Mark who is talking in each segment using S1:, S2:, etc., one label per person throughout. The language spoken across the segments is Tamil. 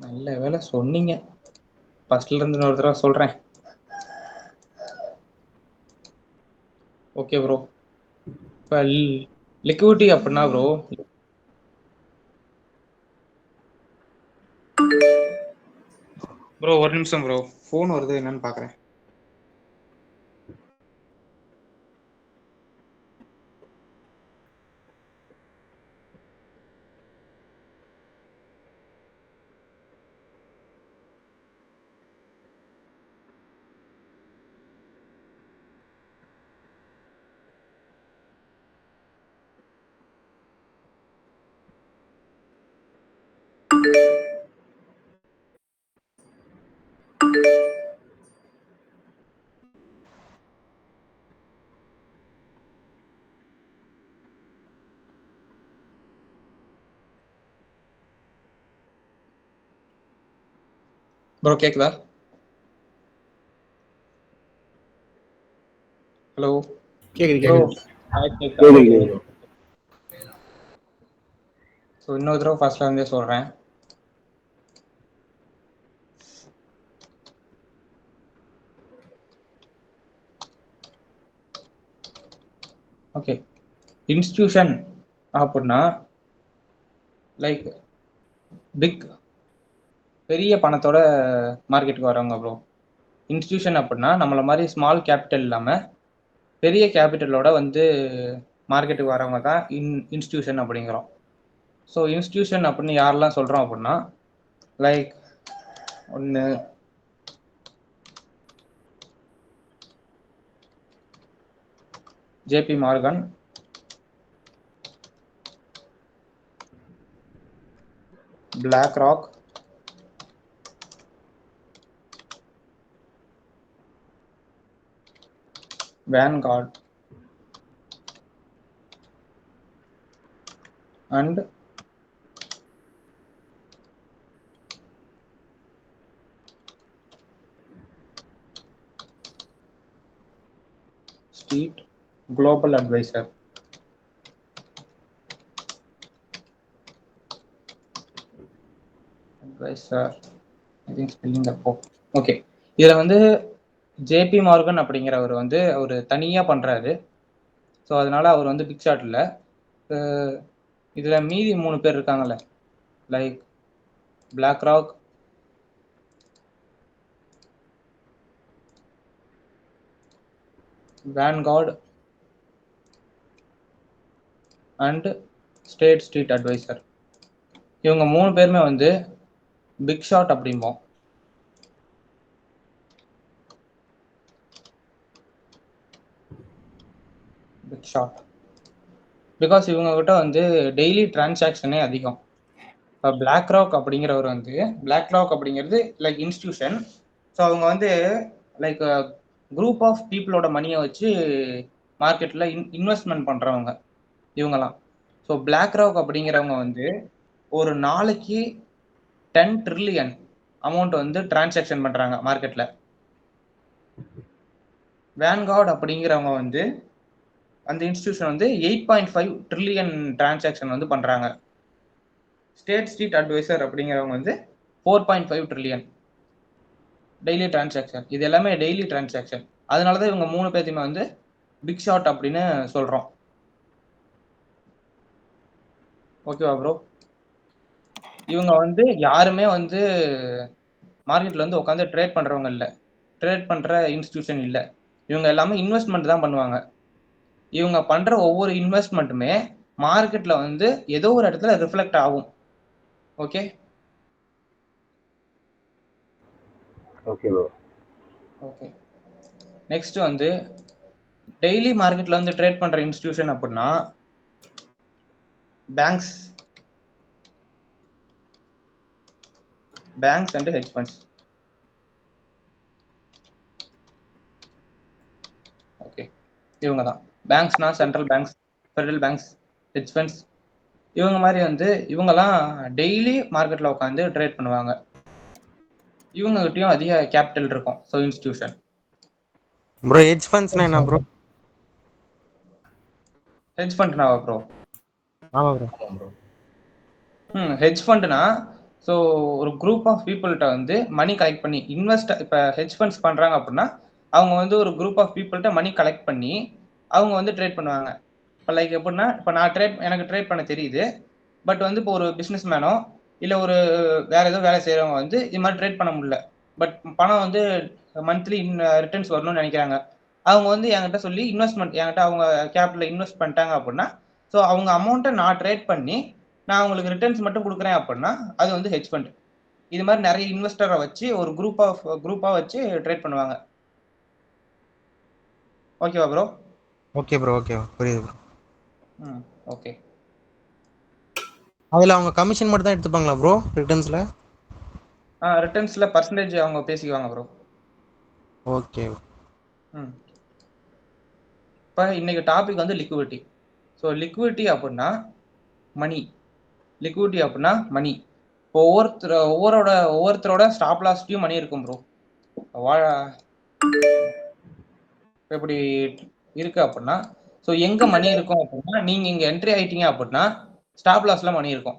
S1: நல்ல வேலை சொன்னீங்க. ஃபர்ஸ்ட்ல இருந்து இன்னொரு தடவை சொல்றேன். Okay bro. இப்போ லிக்விடிட்டி அப்படின்னா ப்ரோ, ப்ரோ ஒரு நிமிஷம் ப்ரோ, ஃபோன் வருது என்னன்னு பார்க்குறேன். ப்ரோ கேக்குதா? ஹலோ
S2: கேக்குது
S1: ப்ரோ.
S2: கேக்குது.
S1: ஸோ இன்னொரு தடவை ஃபர்ஸ்ட்ல இருந்தே சொல்றேன். ஓகே, இன்ஸ்டிடியூஷன் அப்படின்னா லைக் பிக் பெரிய பணத்தோட மார்க்கெட்டுக்கு வரவங்க ப்ரோ. இன்ஸ்டிடியூஷன் அப்படின்னா நம்மள மாதிரி ஸ்மால் கேபிட்டல் இல்லாமல் பெரிய கேபிட்டலோட வந்து மார்க்கெட்டுக்கு வரவங்க தான் இன்ஸ்டிடியூஷன் அப்படிங்கிறோம். ஸோ இன்ஸ்டிடியூஷன் அப்படின்னு யாரெல்லாம் சொல்கிறோம் அப்படின்னா லைக் ஒன்று JP Morgan, BlackRock, Vanguard and Street Global Advisor. I think spelling தப்போ. ஓகே, இதில் வந்து ஜேபி மார்கன் அப்படிங்கிறவர் வந்து அவர் தனியாக பண்ணுறாரு. ஸோ அதனால அவர் வந்து பிக் ஷாட் இல்லை. இதில் மீதி 3 பேர் இருக்காங்கல்ல, like BlackRock, Vanguard and State Street advisor. இவங்க 3 பேருமே வந்து பிக் ஷாட் அப்படிம்போம். பிக் ஷாட் பிகாஸ் இவங்க கிட்ட வந்து டெய்லி டிரான்சாக்ஷனே அதிகம். இப்போ பிளாக் ராக் அப்படிங்கிறவர் வந்து, பிளாக் ராக் அப்படிங்கிறது லைக் இன்ஸ்டிடியூஷன். ஸோ அவங்க வந்து லைக் குரூப் ஆஃப் பீப்புளோட மணியை வச்சு மார்க்கெட்டில் இன்வெஸ்ட்மெண்ட் பண்ணுறவங்க இவங்கெல்லாம். ஸோ பிளாக் ராக் அப்படிங்கிறவங்க வந்து ஒரு நாளைக்கு 10 ட்ரில்லியன் அமௌண்ட் வந்து டிரான்சாக்ஷன் பண்ணுறாங்க மார்க்கெட்டில். வேன்கார்ட் அப்படிங்கிறவங்க வந்து அந்த இன்ஸ்டிடியூஷன் வந்து 8.5 ட்ரில்லியன் டிரான்சாக்ஷன் வந்து பண்ணுறாங்க. ஸ்டேட் ஸ்ட்ரீட் அட்வைசர் அப்படிங்கிறவங்க வந்து 4.5 ட்ரில்லியன் டெய்லி டிரான்சாக்ஷன். இது எல்லாமே டெய்லி டிரான்சாக்ஷன். அதனால தான் இவங்க 3 பேர்த்தையுமே வந்து பிக் ஷாட் அப்படின்னு சொல்கிறோம். ஓகேவா ப்ரோ? இவங்க வந்து யாருமே வந்து மார்க்கெட்டில் வந்து உட்காந்து ட்ரேட் பண்ணுறவங்க இல்லை, ட்ரேட் பண்ணுற இன்ஸ்டிடியூஷன் இல்லை. இவங்க எல்லாமே இன்வெஸ்ட்மெண்ட் தான் பண்ணுவாங்க. இவங்க பண்ணுற ஒவ்வொரு இன்வெஸ்ட்மெண்ட்டுமே மார்க்கெட்டில் வந்து ஏதோ ஒரு இடத்துல ரிஃப்ளெக்ட் ஆகும். Okay
S2: okay bro.
S1: Okay, next வந்து டெய்லி மார்க்கெட்டில் வந்து ட்ரேட் பண்ணுற இன்ஸ்டிடியூஷன் அப்படின்னா banks and hedge funds. Okay, இவங்க தான் பேங்க்ஸ்னா central banks, federal banks, hedge funds. இவங்க மாதிரி வந்து இவங்கெல்லாம் டெய்லி மார்க்கெட்டில் உட்காந்து ட்ரேட் பண்ணுவாங்க. இவங்ககிட்டயும் அதிக கேபிட்டல் இருக்கும். So institution.
S3: ப்ரோ ஹெட்ஜ் ஃபண்ட்ஸ்னா என்ன ப்ரோ?
S1: ஹெட்ஜ் ஃபண்ட்னாவா ப்ரோ?
S3: ஆமா ப்ரோ.
S1: ஹெட்ஜ் ஃபண்ட்னா ஸோ ஒரு குரூப் ஆஃப் பீப்புள்கிட்ட வந்து மணி கலெக்ட் பண்ணி இப்போ ஹெட்ஜ் ஃபண்ட்ஸ் பண்ணுறாங்க அப்படின்னா அவங்க வந்து ஒரு குரூப் ஆஃப் பீப்புள்கிட்ட மணி கலெக்ட் பண்ணி அவங்க வந்து ட்ரேட் பண்ணுவாங்க. இப்போ லைக் எப்படின்னா, இப்போ எனக்கு ட்ரேட் பண்ண தெரியுது. பட் வந்து இப்போ ஒரு பிஸ்னஸ் மேனோ இல்லை ஒரு வேற ஏதோ வேலை செய்கிறவங்க வந்து இது மாதிரி ட்ரேட் பண்ண முடியல. பட் பணம் வந்து மந்த்லி ரிட்டர்ன்ஸ் வரணும்னு நினைக்கிறாங்க. அவங்க வந்து என்கிட்ட சொல்லி என்கிட்ட அவங்க கேபிட்டல் இன்வெஸ்ட் பண்ணிட்டாங்க அப்படின்னா, ஸோ அவங்க அமௌண்ட்டை நான் ட்ரேட் பண்ணி நான் அவங்களுக்கு ரிட்டர்ன்ஸ் மட்டும் கொடுக்குறேன் அப்படின்னா அது வந்து ஹெட்ஜ் ஃபண்ட். இது மாதிரி நிறைய இன்வெஸ்டரை வச்சு ஒரு குரூப்பாக வச்சு ட்ரேட் பண்ணுவாங்க. ஓகேவா ப்ரோ?
S3: ஓகே ப்ரோ, ஓகே புரியுது ப்ரோ.
S1: ஓகே.
S3: அதில் அவங்க கமிஷன் மட்டும் தான் எடுத்துப்பாங்களா ப்ரோ ரிட்டர்ன்ஸில்?
S1: ரிட்டர்ன்ஸில் பர்சன்டேஜ் அவங்க பேசிக்குவாங்க ப்ரோ.
S3: ஓகே.
S1: இப்போ இன்னைக்கு டாபிக் வந்து லிக்விடிட்டி. ஸோ லிக்விடிட்டி அப்படின்னா மணி. லிக்விடிட்டி அப்படின்னா மணி. இப்போ ஒவ்வொருத்தரோட ஸ்டாப் லாஸ்ட்லையும் மணி இருக்கும் ப்ரோ. எப்படி இருக்கு அப்படின்னா, ஸோ எங்க மணி இருக்கும் அப்படின்னா, நீங்க இங்க என்ட்ரி ஆயிட்டீங்க அப்படின்னா ஸ்டாப் லாஸ்ல மணி இருக்கும்.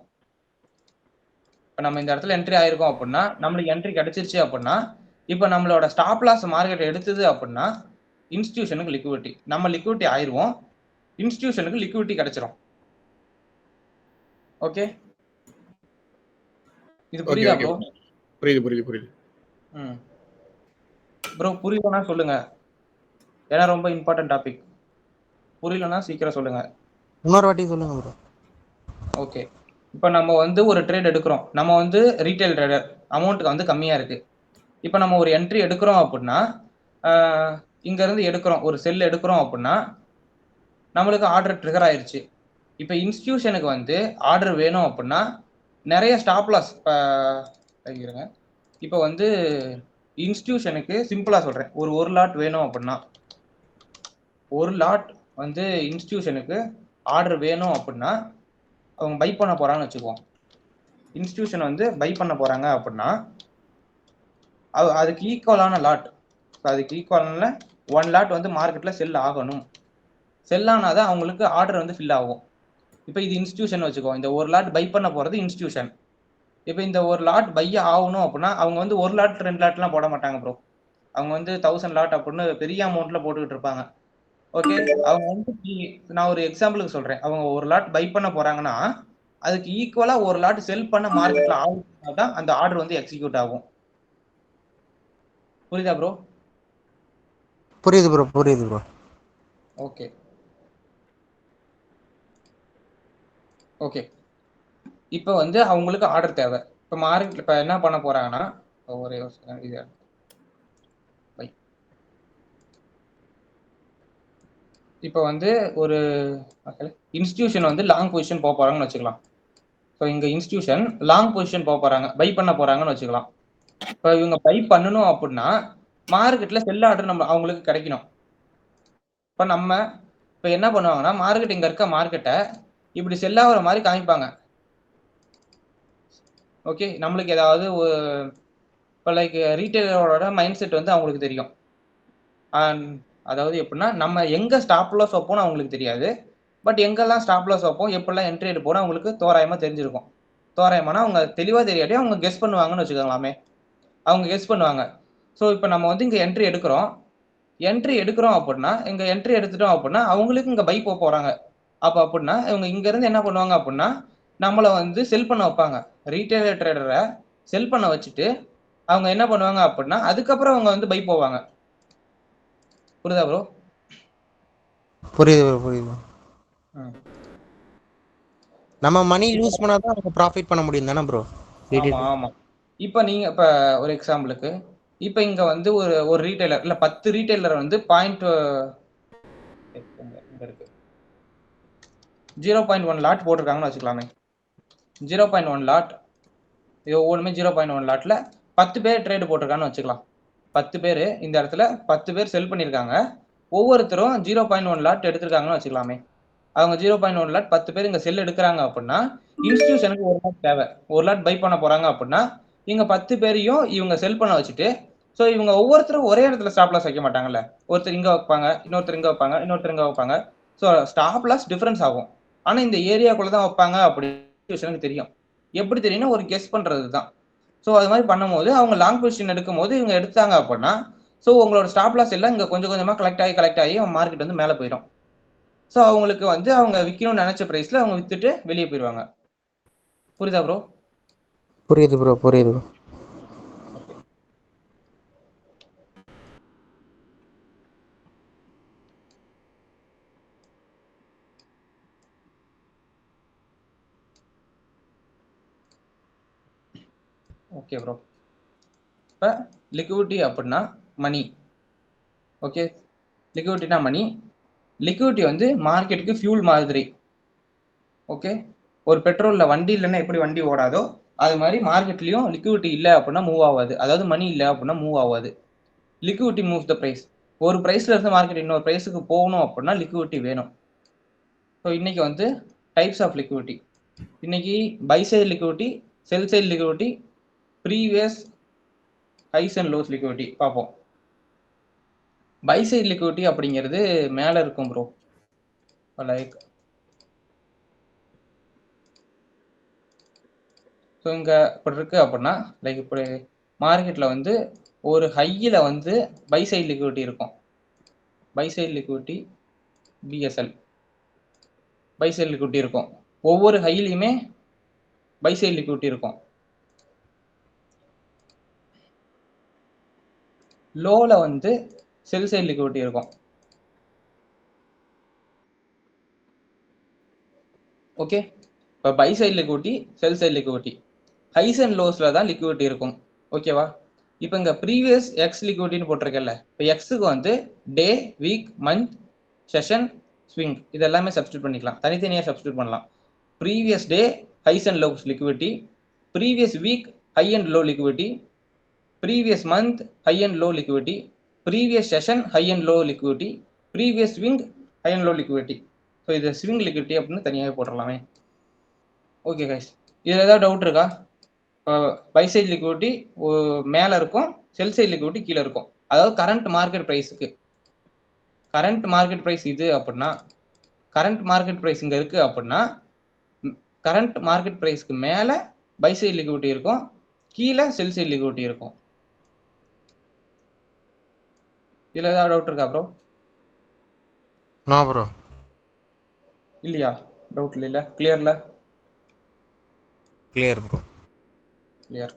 S1: இப்போ நம்ம இந்த இடத்துல என்ட்ரி ஆயிருக்கோம் அப்படின்னா நம்மளுக்கு என்ட்ரி கிடைச்சிருச்சு அப்படின்னா, இப்போ நம்மளோட ஸ்டாப் லாஸ் மார்க்கெட் எடுத்தது அப்படின்னா இன்ஸ்டிடியூஷனுக்கு லிக்விடிட்டி, நம்ம லிக்விடிட்டி ஆயிருவோம், இன்ஸ்டிடியூஷனுக்கு லிக்விடிட்டி கிடைச்சிரும். ஓகே, இது புரியுதா ப்ரோ?
S2: புரியுது.
S1: ப்ரோ புரியலன்னா சொல்லுங்க, ஏன்னா ரொம்ப இம்பார்ட்டன்ட் டாபிக். புரியலன்னா சீக்கிரம் சொல்லுங்க.
S3: இன்னொரு வாட்டி சொல்லுங்க ப்ரோ.
S1: ஓகே, இப்போ நம்ம வந்து ஒரு ட்ரேட் எடுக்கிறோம். நம்ம வந்து ரீட்டைல் ட்ரேடர், அமௌண்ட் வந்து கம்மியா இருக்கு. இப்போ நம்ம ஒரு என்ட்ரி எடுக்கிறோம் அப்படின்னா, இங்க இருந்து எடுக்கிறோம், ஒரு செல் எடுக்கிறோம் அப்படின்னா நம்மளுக்கு ஆர்டர் ட்ரிகர் ஆயிருச்சு. இப்போ இன்ஸ்டிடியூஷனுக்கு வந்து ஆர்டர் வேணும் அப்படின்னா நிறைய ஸ்டாப் லாஸ். இப்போ வந்து இன்ஸ்டிடியூஷனுக்கு சிம்பிளா சொல்றேன், ஒரு லாட் வேணும் அப்படின்னா, ஒரு லாட் வந்து இன்ஸ்டிடியூஷனுக்கு ஆர்டர் வேணும் அப்படின்னா அவங்க பை பண்ண போறாங்கன்னு வச்சுக்குவோம். இன்ஸ்டிடியூஷன் வந்து பை பண்ண போறாங்க அப்படின்னா அதுக்கு ஈக்குவலான லாட், அதுக்கு ஈக்குவலான 1 லாட் வந்து மார்க்கெட்ல செல் ஆகணும். செல் ஆனாதான் அவங்களுக்கு ஆர்டர் வந்து ஃபில் ஆகும். இப்போ இது இன்ஸ்டிடியூஷன் வச்சுக்கோ, இந்த ஒரு லாட் பை பண்ண போறது இன்ஸ்டிடியூஷன். இப்போ இந்த ஒரு லாட் பை ஆகணும் அப்படின்னா அவங்க வந்து 1 லாட் 2 லாட்லாம் போட மாட்டாங்க ப்ரோ. அவங்க வந்து 1000 லாட் அப்படின்னு பெரிய அமௌண்ட்ல போட்டுக்கிட்டு இருப்பாங்க. ஓகே, அவங்க வந்து நான் ஒரு எக்ஸாம்பிளுக்கு சொல்றேன், அவங்க ஒரு லாட் பை பண்ண போறாங்கன்னா அதுக்கு ஈக்குவலா ஒரு லாட் செல் பண்ண மார்க்கெட்ல ஆகுதுன்னா தான் அந்த ஆர்டர் வந்து எக்ஸிக்யூட் ஆகும். புரியுதா ப்ரோ?
S3: புரியுது ப்ரோ.
S1: ஓகே, இப்போ வந்து அவங்களுக்கு ஆர்டர் தேவை. இப்போ மார்க்கெட்ல இப்போ என்ன பண்ண போறாங்கன்னா, ஒரே இது இப்போ வந்து ஒரு இன்ஸ்டிடியூஷன் வந்து லாங் பொசிஷன் போக போறாங்கன்னு வச்சுக்கலாம். ஸோ இங்க இன்ஸ்டிடியூஷன் லாங் பொசிஷன் போக போறாங்க, பை பண்ண போறாங்கன்னு வச்சுக்கலாம். இப்போ இவங்க பை பண்ணணும் அப்படின்னா மார்க்கெட்ல செல் ஆர்டர் நம்ம அவங்களுக்கு கிடைக்கணும். இப்போ நம்ம இப்போ என்ன பண்ணுவாங்கன்னா, மார்க்கெட் இங்க இருக்க மார்க்கெட்டை இப்படி செல் ஆகிற மாதிரி காமிப்பாங்க. ஓகே, நம்மளுக்கு ஏதாவது இப்போ லைக் ரீட்டைலரோட மைண்ட் செட் வந்து அவங்களுக்கு தெரியும். அதாவது எப்படின்னா, நம்ம எங்க ஸ்டாப் லாஸ் வைப்போம்னு அவங்களுக்கு தெரியாது. பட் எங்கெல்லாம் ஸ்டாப் லாஸ் வைப்போம், எப்படிலாம் என்ட்ரி எடுப்போம்னு அவங்களுக்கு தோராயமா தெரிஞ்சிருக்கும். தோராயமானா அவங்க தெளிவா தெரியாட்டி அவங்க கெஸ் பண்ணுவாங்கன்னு வச்சுக்கோங்களாமே. அவங்க கெஸ் பண்ணுவாங்க. ஸோ இப்போ நம்ம வந்து இங்க என்ட்ரி எடுக்கிறோம் அப்படின்னா, இங்க என்ட்ரி எடுத்துட்டோம் அப்படின்னா அவங்களுக்கு இங்க பை போக போறாங்க. அப்போ அப்படின்னா இவங்க இங்க இருந்து என்ன பண்ணுவாங்க அப்படின்னா நம்மளை வந்து செல் பண்ண வைப்பாங்க. ரீட்டைலர் ட்ரேடரை செல் பண்ண வச்சுட்டு அவங்க என்ன பண்ணுவாங்க அப்படின்னா அதுக்கப்புறம் அவங்க வந்து பை போவாங்க. புரியுதா ப்ரோ?
S3: புரியுது. நம்ம மணி யூஸ் பண்ணாதான் நம்ம ப்ராஃபிட் பண்ண முடியும் தானே ப்ரோ?
S1: ஆமா. இப்போ நீங்க இப்போ ஒரு எக்ஸாம்பிளுக்கு இப்போ இங்க வந்து ஒரு ரீட்டைலர் இல்ல 10 ரீட்டைலர் வந்து பாயிண்ட் இருக்கு 0.1 லாட் போட்டிருக்காங்கன்னு வச்சுக்கலாமே. 0.1 லாட், இது ஒவ்வொன்றுமே 0.1 லாட்ல 10 பேர் ட்ரேடு போட்டிருக்காங்கன்னு வச்சுக்கலாம். 10 பேர் இந்த இடத்துல 10 பேர் செல் பண்ணியிருக்காங்க. ஒவ்வொருத்தரும் 0.1 லாட் எடுத்திருக்காங்கன்னு வச்சுக்கலாமே. அவங்க 0.1 லாட் 10 பேர் இங்க செல் எடுக்கிறாங்க அப்படின்னா இன்ஸ்டிடியூஷனுக்கு ஒரு லாட் தேவை, ஒரு லாட் பை பண்ண போறாங்க அப்படின்னா இங்க 10 பேரையும் இவங்க செல் பண்ண வச்சுட்டு, ஸோ இவங்க ஒவ்வொருத்தரும் ஒரே இடத்துல ஸ்டாப் லாஸ் வைக்க மாட்டாங்கல்ல. ஒருத்தர் இங்க வைப்பாங்க, இன்னொருத்தர் இங்க வைப்பாங்க, இன்னொருத்தர் இங்க வைப்பாங்க. ஸோ ஸ்டாப் லாஸ் டிஃபரன்ஸ் ஆகும். ஆனா இந்த ஏரியாக்குள்ள தான் வைப்பாங்க அப்படின்னு தெரியும். எப்படி தெரியும்னா ஒரு கெஸ் பண்றது தான். ஸோ அது மாதிரி பண்ணும்போது அவங்க லாங் பொசிஷன் எடுக்கும்போது இவங்க எடுத்தாங்க அப்படின்னா, ஸோ உங்களோட ஸ்டாப் லாஸ் எல்லாம் இங்க கொஞ்சம் கொஞ்சமா கலெக்ட் ஆகி மார்க்கெட் வந்து மேலே போயிடும். ஸோ அவங்களுக்கு வந்து அவங்க விற்கணும்னு நினைச்ச பிரைஸ்ல அவங்க வித்துட்டு வெளியே போயிடுவாங்க. புரியுதா ப்ரோ?
S3: புரியுது ப்ரோ, புரியுது ப்ரோ.
S1: Okay bro. இப்போ லிக்விடிட்டி அப்படின்னா மணி. ஓகே, லிக்விடிட்டினா மணி. லிக்விடிட்டி வந்து மார்க்கெட்டுக்கு ஃபியூல் மாதிரி. ஓகே, ஒரு பெட்ரோல்ல வண்டி இல்லைன்னா எப்படி வண்டி ஓடாதோ அது மாதிரி மார்க்கெட்லயும் லிக்விடிட்டி இல்லை அப்படின்னா மூவ் ஆகாது. அதாவது மணி இல்லை அப்படின்னா மூவ் ஆகாது. Liquidity moves the price. ஒரு பிரைஸ்ல இருந்து மார்க்கெட் இன்னொரு பிரைஸுக்கு போகணும் அப்படின்னா லிக்விடிட்டி வேணும். ஸோ இன்னைக்கு வந்து டைப்ஸ் ஆஃப் லிக்விடிட்டி. இன்னைக்கு buy side liquidity, sell side liquidity, previous highs and lows liquidity பார்ப்போம். பை சைடு லிக்விடிட்டி அப்படிங்கிறது மேலே இருக்கும் ப்ரோ. லைக் ஸோ இங்கே இப்படி இருக்கு அப்படின்னா லைக் இப்படி மார்க்கெட்டில் வந்து ஒரு ஹையில் வந்து பை சைடு லிக்விடிட்டி இருக்கும். Buy side liquidity BSL buy side liquidity இருக்கும். ஒவ்வொரு ஹைலையுமே பை சைடு லிக்விடிட்டி இருக்கும். லோல வந்து செல் சைடு லிக்விடிட்டி இருக்கும். ஓகே, இப்போ buy side liquidity, sell side liquidity, highs and லோஸ்ல தான் லிக்விடிட்டி இருக்கும். ஓகேவா? இப்போ இங்கே ப்ரீவியஸ் எக்ஸ் லிக்விடிட்டின்னு போட்டிருக்கல, இப்போ எக்ஸுக்கு வந்து day, week, month, session, swing இது எல்லாமே சப்ஸ்டியூட் பண்ணிக்கலாம். தனித்தனியாக சப்ஸ்டியூட் பண்ணலாம். Previous day highs and lows liquidity, previous week high and low liquidity, previous month high and low liquidity, previous session high and low liquidity, previous swing high and low liquidity. So இது ஸ்விங் லிக்விடிட்டி அப்படின்னு தனியாகவே போட்டுடலாமே. ஓகே கைஸ், இதில் ஏதாவது டவுட் இருக்கா? பை சைடு லிக்விடிட்டி மேலே இருக்கும், செல் சைடு லிக்விடிட்டி கீழே இருக்கும். அதாவது கரண்ட் மார்க்கெட் ப்ரைஸுக்கு, கரண்ட் மார்க்கெட் ப்ரைஸ் இது அப்படின்னா, கரண்ட் மார்க்கெட் ப்ரைஸ் இங்கே இருக்குது அப்படின்னா கரண்ட் மார்க்கெட் ப்ரைஸ்க்கு மேலே பை சைடு லிக்விடிட்டி இருக்கும், கீழே செல் சைடு லிக்விடிட்டி இருக்கும். இதில் ஏதாவது டவுட் இருக்கா ப்ரோ?
S3: No bro.
S1: இல்லையா? டவுட் இல்லை, கிளியர்ல?
S3: Clear bro.
S1: கிளியர்.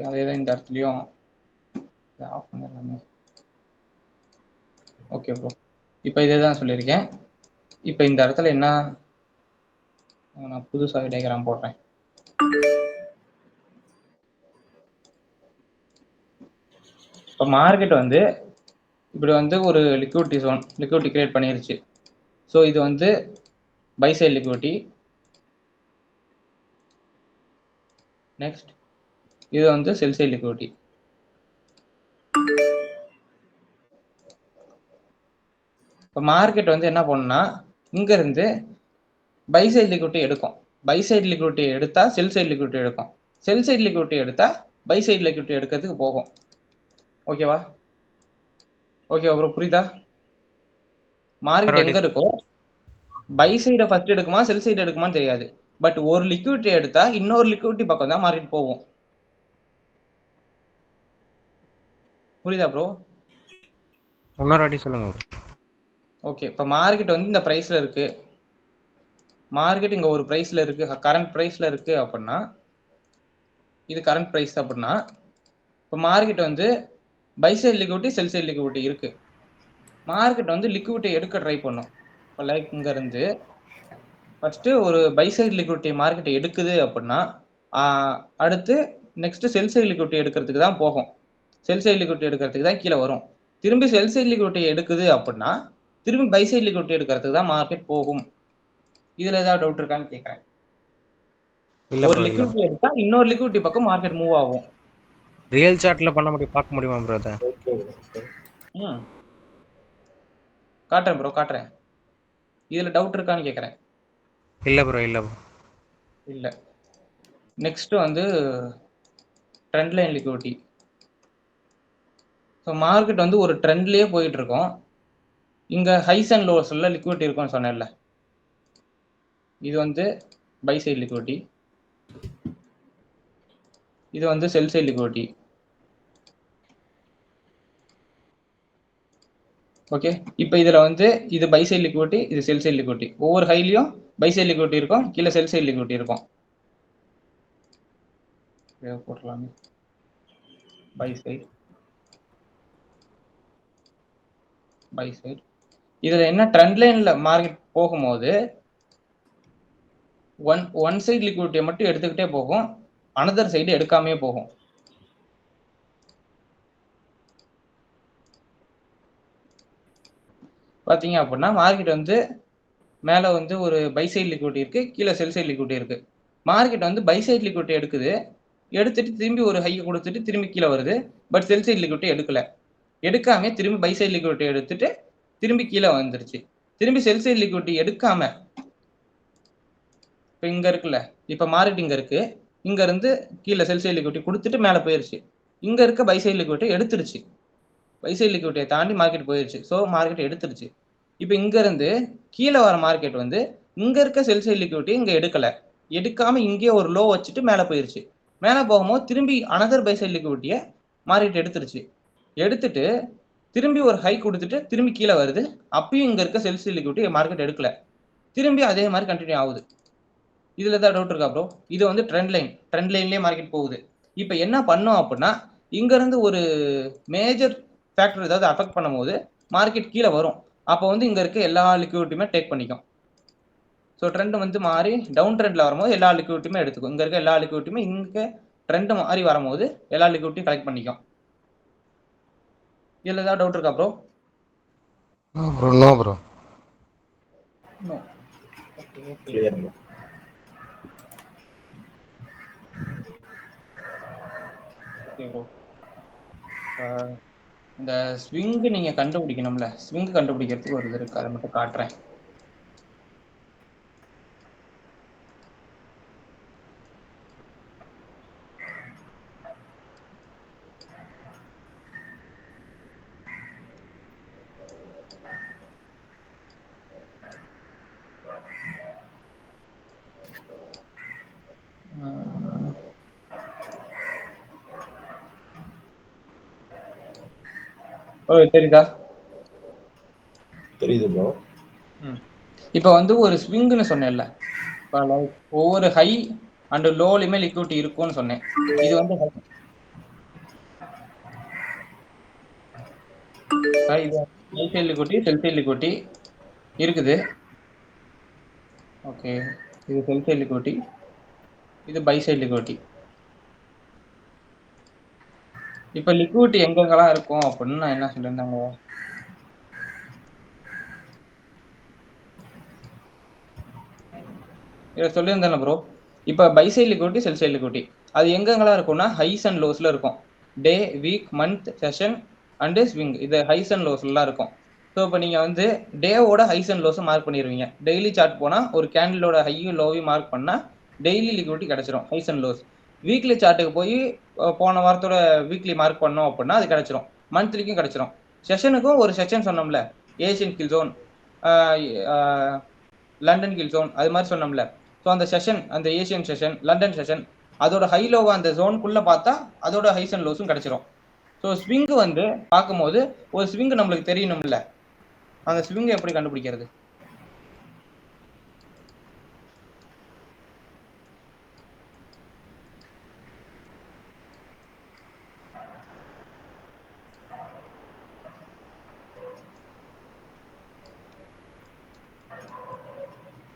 S1: அதே தான் இந்த இடத்துலையும் ஆஃப் பண்ணிடலாமே. ஓகே ப்ரோ, இப்போ இதே தான் சொல்லியிருக்கேன். இப்போ இந்த இடத்துல என்ன, நான் புதுசாக டயக்ராம் போடுறேன். இப்போ மார்க்கெட் வந்து இப்படி வந்து ஒரு லிக்விடிட்டி ஜோன், லிக்விடிட்டி கிரியேட் பண்ணிருச்சு. ஸோ இது வந்து பை சைடு லிக்விடிட்டி. நெக்ஸ்ட் இது வந்து செல் சைடு லிக்விடிட்டி. இப்போ மார்க்கெட் வந்து என்ன பண்ணுன்னா இங்க இருந்து பை சைடு லிக்விடிட்டி எடுக்கும். பை சைடு லிக்விடிட்டி எடுத்தா செல் சைடு லிக்விடிட்டி எடுக்கும். செல் சைடு லிக்விடிட்டி எடுத்தா பை சைடு லிக்விடிட்டி எடுக்கிறதுக்கு போகும். ஓகேவா? ஓகே ப்ரோ, புரியுதா? மார்க்கெட் எங்க இருக்கோ பை சைடை ஃபர்ஸ்ட் எடுக்குமா செல் சைடு எடுக்குமான்னு தெரியாது. பட் ஒரு லிக்விடிட்டி எடுத்தா இன்னொரு லிக்விடிட்டி பக்கம் தான் மார்க்கெட் போகும். புரியுதா ப்ரோ?
S3: இன்னொரு வாட்டி சொல்லுங்க.
S1: ஓகே, இப்போ மார்க்கெட் வந்து இந்த ப்ரைஸ்ல இருக்கு, மார்க்கெட் இங்க ஒரு ப்ரைஸ்ல இருக்கு, கரண்ட் ப்ரைஸ்ல இருக்கு அப்படின்னா, இது கரண்ட் ப்ரைஸ் அப்படின்னா, இப்போ மார்க்கெட் வந்து buy side liquidity sell side liquidity இருக்கு. மார்க்கெட் வந்து லிக்விடிட்டி எடுக்க ட்ரை பண்ணும். இப்போ லைக் இங்க இருந்து ஃபர்ஸ்ட் ஒரு பை சைடு லிக்விடிட்டி மார்க்கெட் எடுக்குது அப்படின்னா அடுத்து நெக்ஸ்ட் செல் சைடு லிக்விடிட்டி எடுக்கிறதுக்கு தான் போகும். செல் சைடு லிக்விடிட்டி எடுக்கிறதுக்கு தான் கீழே வரும். திரும்பி செல் சைடு லிக்விடிட்டி எடுக்குது அப்படின்னா திரும்பி பை சைடு லிக்விடிட்டி எடுக்கிறதுக்கு தான் மார்க்கெட் போகும். இதுல ஏதாவது டவுட் இருக்கான்னு கேட்கறேன். ஒரு லிக்விடிட்டி எடுத்தா இன்னொரு லிக்விடிட்டி பக்கம் மார்க்கெட் மூவ் ஆகும்.
S3: ரியல் சார்ட்ல பண்ண முடியும், பார்க்க முடியுமா ப்ரோ அத?
S1: காட்டுறேன் ப்ரோ, காட்டுறேன். இதுல டவுட் இருக்கான்னு கேட்கறேன்.
S3: இல்ல ப்ரோ, இல்ல ப்ரோ.
S1: இல்ல. நெக்ஸ்ட் வந்து trend line liquidity. So market வந்து ஒரு ட்ரெண்ட்லயே போயிட்டு இருக்கோம். இங்க ஹைஸ் அண்ட் லோஸ்ல லிக்விடிட்டி இருக்கும்னு சொன்னேன்ல, இது வந்து பை சைடு லிக்விடிட்டி, இது வந்து செல் சைடு லிக்விடிட்டி. ஓகே, இப்போ இதுல வந்து இது பை சைடு லிக்விடிட்டி, இது செல் சைடு லிக்விடிட்டி. ஒவ்வொரு ஹைலையும் பை சைடு லிக்விடிட்டி இருக்கும், கீழே செல் சைடு லிக்விடிட்டி இருக்கும். போடலாமே பை சைடு பை சைடு. இதுல என்ன ட்ரெண்ட் லைன்ல மார்க்கெட் போகும்போது ஒன் சைடு லிக்விடிட்டியை மட்டும் எடுத்துக்கிட்டே போகும், அனதர் சைடு எடுக்காமே போகும். பாத்தீங்க அப்படின்னா மார்க்கெட் வந்து மேல வந்து ஒரு பை சைடு லிக்விடிட்டி இருக்கு, கீழே செல் சைடு லிக்விடிட்டி இருக்கு. மார்க்கெட் வந்து பை சைடு லிக்விடிட்டி எடுக்குது, எடுத்துட்டு திரும்பி ஒரு ஹை கொடுத்துட்டு திரும்பி கீழே வருது. பட் செல் சைடு லிக்விடிட்டி எடுக்கல, எடுக்காம திரும்பி பை சைடு லிக்விடிட்டி எடுத்துட்டு திரும்பி கீழே வந்துருச்சு. திரும்பி செல் சைடு லிக்விடிட்டி எடுக்காம இப்போ இங்க இருக்குல்ல, இப்போ மார்க்கெட் இங்க இருக்கு, இங்க இருந்து கீழே செல் சைடு லிக்விடிட்டி கொடுத்துட்டு மேலே போயிருச்சு. இங்க இருக்க பை சைடு லிக்விடிட்டி எடுத்துருச்சு, பை சைடு லிக்விடிட்டியை தாண்டி மார்க்கெட் போயிருச்சு. ஸோ மார்க்கெட் எடுத்துருச்சு. இப்போ இங்க இருந்து கீழே வர மார்க்கெட் வந்து இங்க இருக்க செல் சைடு லிக்விடிட்டி இங்க எடுக்கல, எடுக்காம இங்கே ஒரு லோ வச்சுட்டு மேலே போயிருச்சு. மேலே போகும்போது திரும்பி அனதர் பை சைடு லிக்விடிட்டியை மார்க்கெட் எடுத்துருச்சு. எடுத்துட்டு திரும்பி ஒரு ஹை கொடுத்துட்டு திரும்பி கீழே வருது. அப்பயும் இங்க இருக்க செல் சைடு லிக்விடிட்டி மார்க்கெட் எடுக்கல, திரும்பி அதே மாதிரி கண்டினியூ ஆகுது. இதுல தான் டவுட் இருக்கா ப்ரோ? இது வந்து ட்ரெண்ட் லைன்லயே மார்க்கெட் போகுது. இப்போ என்ன பண்ணும் அப்படின்னா, இங்க இருந்து ஒரு மேஜர் ஃபேக்டர் ஏதாவது அஃபெக்ட் பண்ணும்போது மார்க்கெட் கீழே வரும். அப்போ வந்து இங்க இருக்க எல்லா லிக்விடிட்டியுமே டேக் பண்ணிக்கும். ஸோ ட்ரெண்ட் வந்து மாறி டவுன் ட்ரெண்ட்ல வரும்போது எல்லா லிக்விடிட்டியுமே எடுத்துக்கும். இங்க இருக்க எல்லா லிக்விடிட்டியுமே இங்க ட்ரெண்ட் மாறி வரும்போது எல்லா லிக்விடிட்டியும் கலெக்ட் பண்ணிக்கும். இதுல ஏதாவது டவுட் இருக்கா bro?
S3: No bro.
S1: No.
S2: Clear bro.
S1: Okay bro. இந்த ஸ்விங் நீங்க கண்டுபிடிக்கணும்ல, ஸ்விங் கண்டுபிடிக்கிறதுக்கு ஒரு இது இருக்கு, அதை மட்டும் காட்டுறேன். தெரியுதா?
S2: தெரியுது ப்ரோ.
S1: இப்போ வந்து ஒரு ஸ்விங்னு சொன்னேன்ல, ஒவ்வொரு ஹை அண்ட் லோலையுமே லிக்விடிட்டி இருக்கும்னு சொன்னேன். இது வந்து இது high side liquidity, sell side liquidity இருக்குது. ஓகே, இது செல் சைடு லிக்விடிட்டி, இது பை சைடு லிக்விடிட்டி. இப்போ லிக்விடிட்டி எங்கெங்கெல்லாம் இருக்கும் அப்படின்னு நான் என்ன சொல்லியிருந்தாங்க, இதை சொல்லியிருந்தேன் ப்ரோ. இப்போ buy side liquidity, sell side liquidity அது எங்கெங்கெல்லாம் இருக்கும்னா ஹைஸ் அண்ட் லோஸ்ல இருக்கும். Day, week, month, session and swing, இது ஹைஸ் அண்ட் லோஸ்லாம் இருக்கும். ஸோ இப்போ நீங்கள் வந்து டேவோட ஹைஸ் அண்ட் லோஸும் மார்க் பண்ணிடுவீங்க. டெய்லி சார்ட் போனால் ஒரு கேண்டிலோட ஹையும் லோவையும் மார்க் பண்ணால் டெய்லி லிக்விடிட்டி கிடச்சிரும், ஹைஸ் அண்ட் லோஸ். வீக்லி சார்ட்டுக்கு போய் போன வாரத்தோட வீக்லி மார்க் பண்ணோம் அப்படின்னா அது கிடச்சிரும். மந்த்லிக்கும் கிடச்சிரும். செஷனுக்கும் ஒரு செஷன் சொன்னோம்ல, Asian kill zone, London kill zone, அது மாதிரி சொன்னோம்ல. ஸோ அந்த செஷன், அந்த ஏசியன் செஷன், லண்டன் செஷன், அதோட ஹை லோவை அந்த ஜோனுக்குள்ள பார்த்தா அதோட ஹைஸ் அண்ட் லோஸும் கிடைச்சிரும். ஸோ ஸ்விங்கு வந்து பார்க்கும்போது ஒரு ஸ்விங்கு நம்மளுக்கு தெரியணும்ல, அந்த ஸ்விங்கை எப்படி கண்டுபிடிக்கிறது?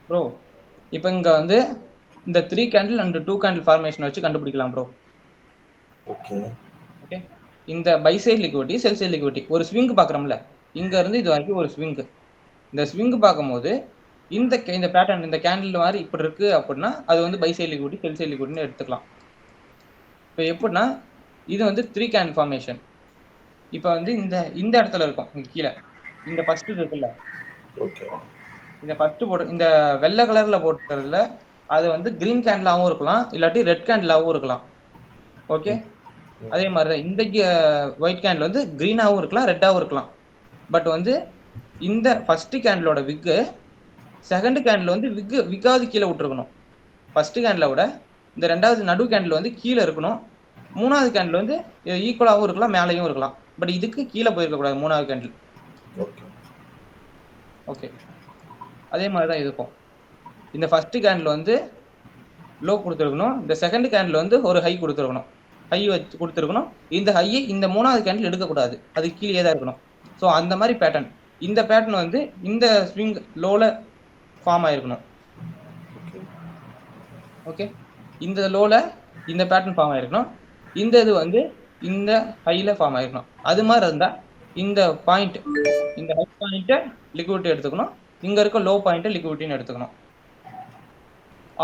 S1: ப்ரோ இப்போ இங்க வந்து இந்த 3 கேண்டில் அண்ட் 2 கேண்டில் ஃபார்மேஷன் வச்சு கண்டுபிடிக்கலாம் ப்ரோ.
S2: ஓகே
S1: ஓகே, இந்த buy side liquidity, sell side liquidity, ஒரு ஸ்விங் பார்க்குறோம்ல, இங்க இருந்து இது வரைக்கும் ஒரு ஸ்விங். இந்த ஸ்விங் பார்க்கும்போது இந்த பேட்டர்ன், இந்த கேண்டில் மாதிரி இப்படி இருக்கு அப்படின்னா அது வந்து buy side liquidity, sell side லிக்விடிட்டின்னு எடுத்துக்கலாம். இப்போ எப்படின்னா இது வந்து 3 கேண்டில் ஃபார்மேஷன். இப்போ வந்து இந்த இடத்துல இருக்கும், இங்க கீழே இந்த ஃபர்ஸ்ட் இருக்குல்ல,
S2: ஓகே
S1: இந்த ஃபர்ஸ்ட் போட்டு இந்த வெள்ளை கலர்ல போட்டுறதுல அது வந்து கிரீன் கேண்டிலாவும் இருக்கலாம், இல்லாட்டி ரெட் கேண்டிலாவும் இருக்கலாம். ஓகே, அதே மாதிரி தான் இந்த ஒயிட் கேண்டில் வந்து க்ரீனாகவும் இருக்கலாம், ரெட்டாகவும் இருக்கலாம். பட் வந்து இந்த ஃபர்ஸ்ட் கேண்டிலோட விக்கு செகண்ட் கேண்டில் வந்து விக்காவது கீழே விட்டுருக்கணும். ஃபர்ஸ்ட் கேண்டில் விட இந்த ரெண்டாவது நடு கேண்டில் வந்து கீழே இருக்கணும். மூணாவது கேண்டில் வந்து ஈக்குவலாகவும் இருக்கலாம், மேலேயும் இருக்கலாம். பட் இதுக்கு கீழே போயிருக்க கூடாது மூணாவது கேண்டில். ஓகே, அதே மாதிரி தான் இருக்கும். இந்த ஃபர்ஸ்ட் கேண்டில் வந்து லோ கொடுத்துருக்கணும், இந்த செகண்ட் கேண்டில் வந்து ஒரு ஹை கொடுத்துருக்கணும், ஹை வச்சு கொடுத்துருக்கணும். இந்த ஹையை இந்த மூணாவது கேண்டில் எடுக்கக்கூடாது, அது கீழே தான் இருக்கணும். ஸோ அந்த மாதிரி பேட்டர்ன், இந்த பேட்டர்ன் வந்து இந்த ஸ்விங் லோவில் ஃபார்ம் ஆயிருக்கணும். ஓகே, இந்த லோவில் இந்த பேட்டர்ன் ஃபார்ம் ஆயிருக்கணும், இந்த இது வந்து இந்த ஹையில் ஃபார்ம் ஆயிருக்கணும். அது மாதிரி இருந்தால் இந்த பாயிண்ட், இந்த ஹை பாயிண்ட்டை லிக்விடிட்டி எடுத்துக்கணும், இங்கே இருக்க லோ பாயிண்ட்டை லிக்விடிட்டின்னு எடுத்துக்கணும்.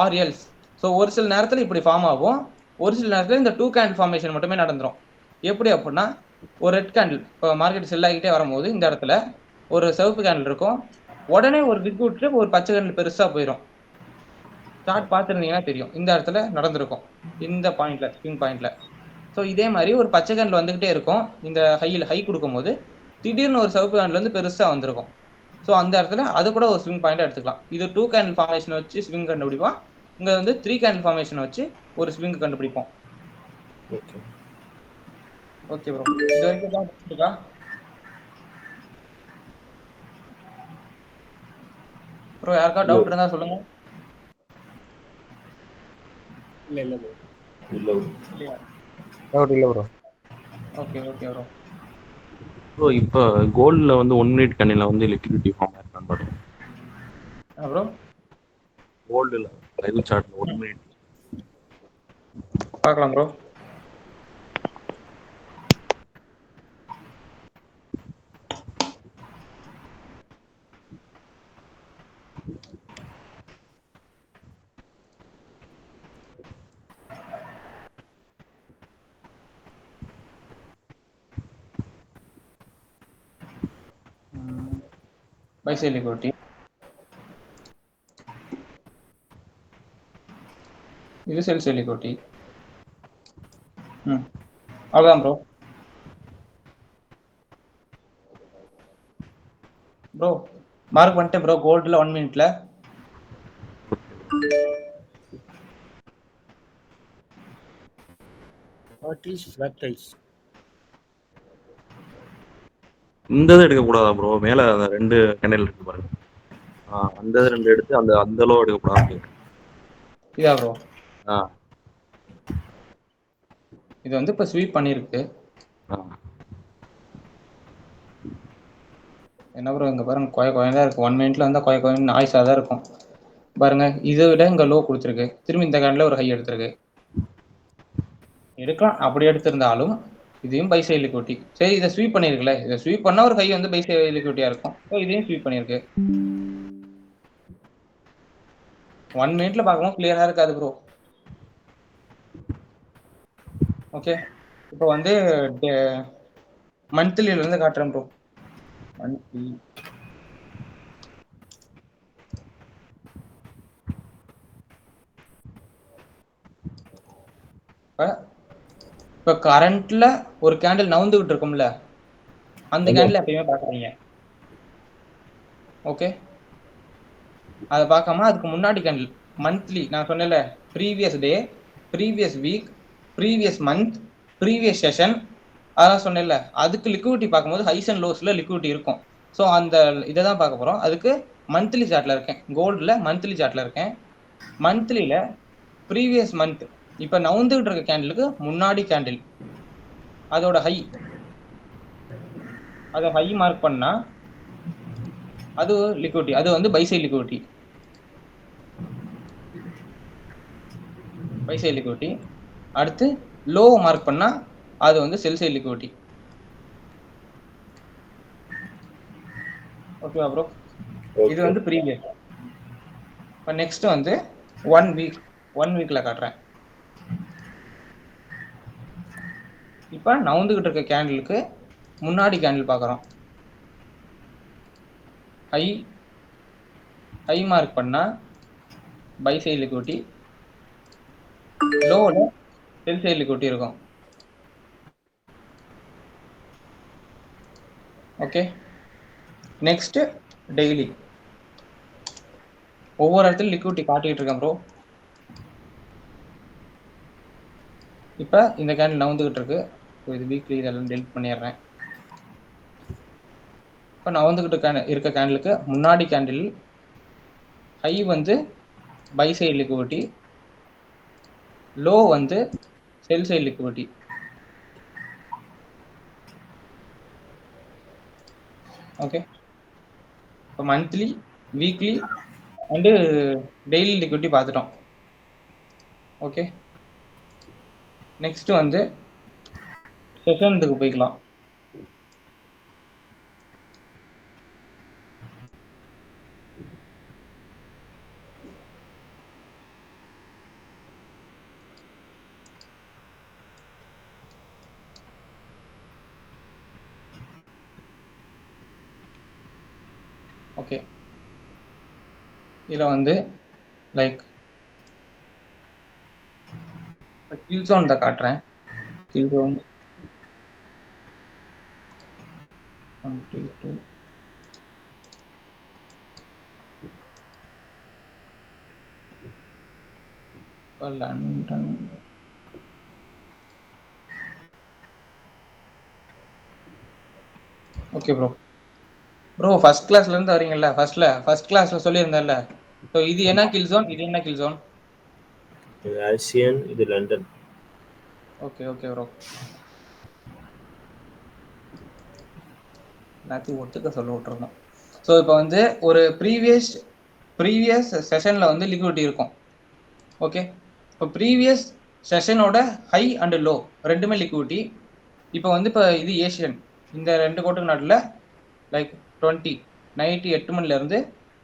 S1: Or else. ஸோ ஒரு சில நேரத்தில் இப்படி ஃபார்ம் ஆகும், ஒரு சில நேரத்தில் இந்த 2 கேண்டில் ஃபார்மேஷன் மட்டுமே நடந்துடும். எப்படி அப்படின்னா, ஒரு ரெட் கேண்டில் இப்போ மார்க்கெட் செல் ஆகிட்டே வரும்போது இந்த இடத்துல ஒரு சிவப்பு கேண்டில் இருக்கும், உடனே ஒரு விக் விட்டு ஒரு பச்சை கேண்டில் பெருசாக போயிடும். ஸ்டார்ட் பார்த்துருந்தீங்கன்னா தெரியும், இந்த இடத்துல நடந்திருக்கும், இந்த பாயிண்ட்ல, ஸ்விங் பாயிண்ட்ல. ஸோ இதே மாதிரி ஒரு பச்சை கேண்டில் வந்துகிட்டே இருக்கும், இந்த ஹை கொடுக்கும்போது திடீர்னு ஒரு சிவப்பு கேண்டில் வந்து பெருசாக வந்திருக்கும். ஸோ அந்த இடத்துல அது கூட ஒரு ஸ்விங் பாயிண்டாக எடுத்துக்கலாம். இது 2 கேண்டில் ஃபார்மேஷன் வச்சு ஸ்விங் கண்டுபிடிப்போம், இங்கே வந்து 3 கேண்டில் ஃபார்மேஷன் வச்சு ஒரு ஸ்விங் கண்டுபிடிப்போம். ஓகே ப்ரோ, இது வரைக்கும் தான் இருக்கா? ப்ரோ யாருக்கா டவுட் இருந்தா சொல்லுங்க.
S3: இல்ல bro.
S1: Okay okay bro.
S4: Bro இப்போ கோல்ட்ல வந்து 1 மினிட் கண்ணில வந்து லிக்விடிட்டி ஃபார்ம் ஆயிருக்கான்னு பாருங்க
S1: ப்ரோ.
S4: கோல்ட்ல லைவ் சார்ட்ல 1 மினிட்
S1: பார்க்கலாம் ப்ரோ. பை சைட் லிக்விடிட்டி, இது செல் சைட் லிக்விடிட்டி. அவ்வளோதான் ப்ரோ. ப்ரோ மார்க் பண்ணிட்டேன் ப்ரோ, கோல்டில் 1 மினிட்ல.
S4: இந்த இது எடுக்க கூடாதா ப்ரோ? மேல அந்த 2 கேண்டில் இருக்கு பாருங்க, அந்த 2 எடுத்து அந்த லோ எடுக்க கூடாது.
S1: இதா ப்ரோ? இது வந்து இப்போ ஸ்வீப் பண்ணிருக்கு. என்ன ப்ரோ இங்க பாருங்க, கோயம் தான் இருக்கு. 1 மினிட்ல வந்தா கோயம் நாய்ஸா தான் இருக்கும் பாருங்க. இதை விட இங்க லோ கொடுத்துருக்கு, திரும்பி இந்த கேண்டில் ஒரு ஹை எடுத்திருக்கு. எடுக்கலாம், அப்படி எடுத்திருந்தாலும் இதையும் பை சைடு லிக்விடிட்டி. சரி, இதை ஸ்வீப் பண்ணிருக்குல்ல, இதை ஸ்வீப் பண்ணா ஒரு ஹை வந்து பை சைடு லிக்விடிட்டியா இருக்கும். ஸோ இதையும் ஸ்வீப் பண்ணிருக்கு. 1 மினிட்ல பார்க்கும்போது கிளியரா இருக்காது ப்ரோ. ஓகே, இப்போ வந்து மந்த்லில இருந்து காட்டுறேன் ப்ரோ. மந்த்லி இப்போ கரண்ட்ல ஒரு கேண்டில் நவுந்துகிட்டு இருக்கும்ல, அந்த கேண்டில் எப்பயுமே பார்க்குறீங்க. ஓகே, அதை பார்க்காம அதுக்கு முன்னாடி கேண்டில் மந்த்லி நான் சொன்னேன்ல, previous day, previous week, previous month, previous session, அதெல்லாம் சொன்னேன்ல, அதுக்கு லிக்விடிட்டி பார்க்கும்போது ஹைஸ் அண்ட் லோஸ்ல லிக்விடிட்டி இருக்கும். ஸோ அந்த இதை தான் பார்க்க போகிறோம். அதுக்கு மந்த்லி சார்ட்ல இருக்கேன், கோல்டில் மந்த்லி சார்ட்ல இருக்கேன். மந்த்லியில ப்ரீவியஸ் மந்த், இப்போ நவுந்துகிட்டு இருக்க கேண்டிலுக்கு முன்னாடி கேண்டில் அதோட ஹை, அதை ஹை மார்க் பண்ணா அது லிக்விடிட்டி, அது வந்து buy side liquidity. Buy side liquidity. அடுத்து லோ மார்க் பண்ணா அது வந்து செல் சைடு லிக்விடிட்டி. ஓகேவா ப்ரோ? இது வந்து ப்ரீவியஸ். இப்போ நெக்ஸ்ட் வந்து 1 வீக்ல காட்டுறேன். இப்போ நவுந்துகிட்டு இருக்க கேண்டிலுக்கு முன்னாடி கேண்டில் பார்க்குறோம். ஹை மார்க் பண்ணா பை சைடு லிக்விடிட்டி, லோவில் செல் சைடு லிக்விடிட்டி இருக்கும். Okay, next daily. ஒவ்வொரு இடத்துல லிக்விடிட்டி காட்டிட்டு இருக்கேன் ப்ரோ. இப்போ இந்த கேண்டில் நவுந்துகிட்டு இருக்கு. ஸோ இது வீக்லி இதெல்லாம் டெலிட் பண்ணிடுறேன். இப்போ நவுந்துகிட்டு இருக்க கேண்டிலுக்கு முன்னாடி கேண்டில் ஹை வந்து பை சைடு லிக்விடிட்டி, லோ வந்து செல் சைடு லிக்விடிட்டி. ஓகே, இப்போ monthly, weekly and daily liquidity பார்த்துட்டோம். ஓகே, நெக்ஸ்ட் வந்து செஷனுக்கு போய்க்கலாம். ஓகே, இதில் வந்து லைக் கில் ஜோன் தான் காட்டுறேன். Kill zone 1 2 3 London. Okay bro. Bro first கிளாஸ்ல இருந்து வரீங்கல்ல, ஃபர்ஸ்ட் கிளாஸ்ல சொல்லியிருந்தேன்ல. ஸோ இது என்ன கில் ஜோன், இது என்ன கில் ஜோன்?
S2: இது ஆசியன், இது லண்டன்.
S1: ஓகே ஓகே ப்ரோ, எல்லாத்தையும் ஒட்டுக்க சொல்ல விட்டுருந்தோம். ஸோ இப்போ வந்து ஒரு ப்ரீவியஸ் செஷனில் வந்து லிக்விடிட்டி இருக்கும். ஓகே, இப்போ ப்ரீவியஸ் செஷனோட ஹை அண்டு லோ ரெண்டுமே லிக்விடிட்டி. இப்போ வந்து இப்போ இது ஏஷியன், இந்த 2 கோட்டுக்கு நடுவில் லைக் 20 நைட்டு 8 மணிலேருந்து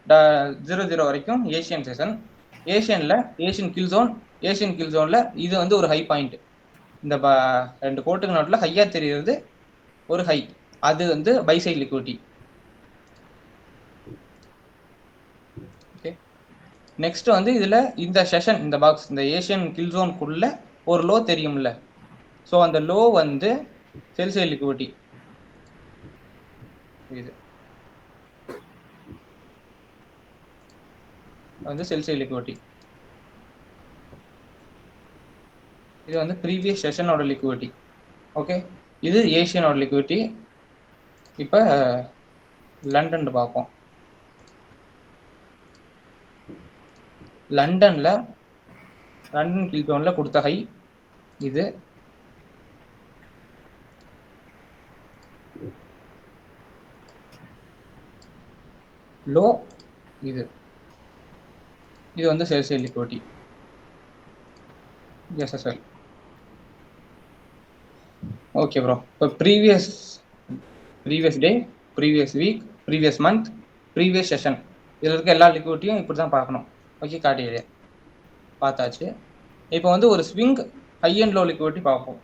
S1: 00 வரைக்கும் ஏஷியன் செஷன். ஏஷியனில் ஏஷியன் கில் ஜோனில் இது வந்து ஒரு ஹை பாயிண்ட். இந்த 2 கோட்டுக்கு நடுவில் ஹையாக தெரிகிறது ஒரு ஹை, அது வந்து buy side liquidity. Okay, next வந்து இதில் இந்த செஷன், இந்த பாக்ஸ், இந்த ஏஷியன் கில் ஜோனுக்குள்ள ஒரு லோ தெரியும்ல. ஸோ அந்த லோ வந்து செல் சைட் லிக்விடிட்டி. இது வந்து செல் சைட் லிக்விடிட்டி. இது வந்து ப்ரீவியஸ் செஷனோட லிக்விடிட்டி. ஓகே, இது ஏஷியனோட லிக்விடிட்டி. இப்போ லண்டன் பார்ப்போம். லண்டன் கில் ஜோனில் கொடுத்த ஹை இது, லோ இது வந்து sell side liquidity SSL. Okay bro, இப்போ previous day, previous week, previous month, previous session, இதில் இருக்க எல்லா லிக்விடிட்டியும் இப்படி தான் பார்க்கணும். ஓகே, காட்டிடு பார்த்தாச்சு. இப்போ வந்து ஒரு swing high and low liquidity பார்ப்போம்.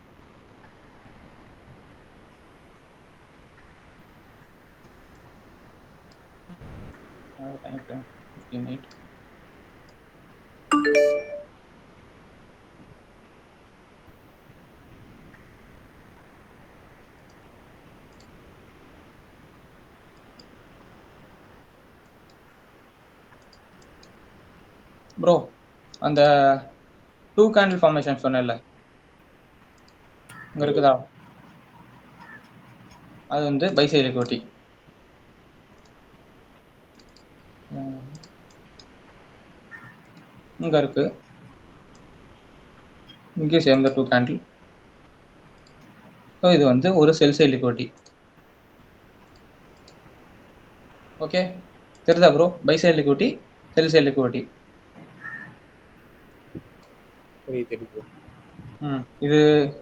S1: ப்ரோ அந்த 2 கேண்டில் ஃபார்மேஷன் சொன்னேன்ல, இங்கே இருக்குதா? அது வந்து பை சைட் லிக்விடிட்டி. இங்கே இருக்கு, இங்கே சேர்ந்த 2 கேண்டில். ஸோ இது வந்து ஒரு செல் சைட் லிக்விடிட்டி. ஓகே, தெரியுதா bro? Buy side liquidity, sell side liquidity.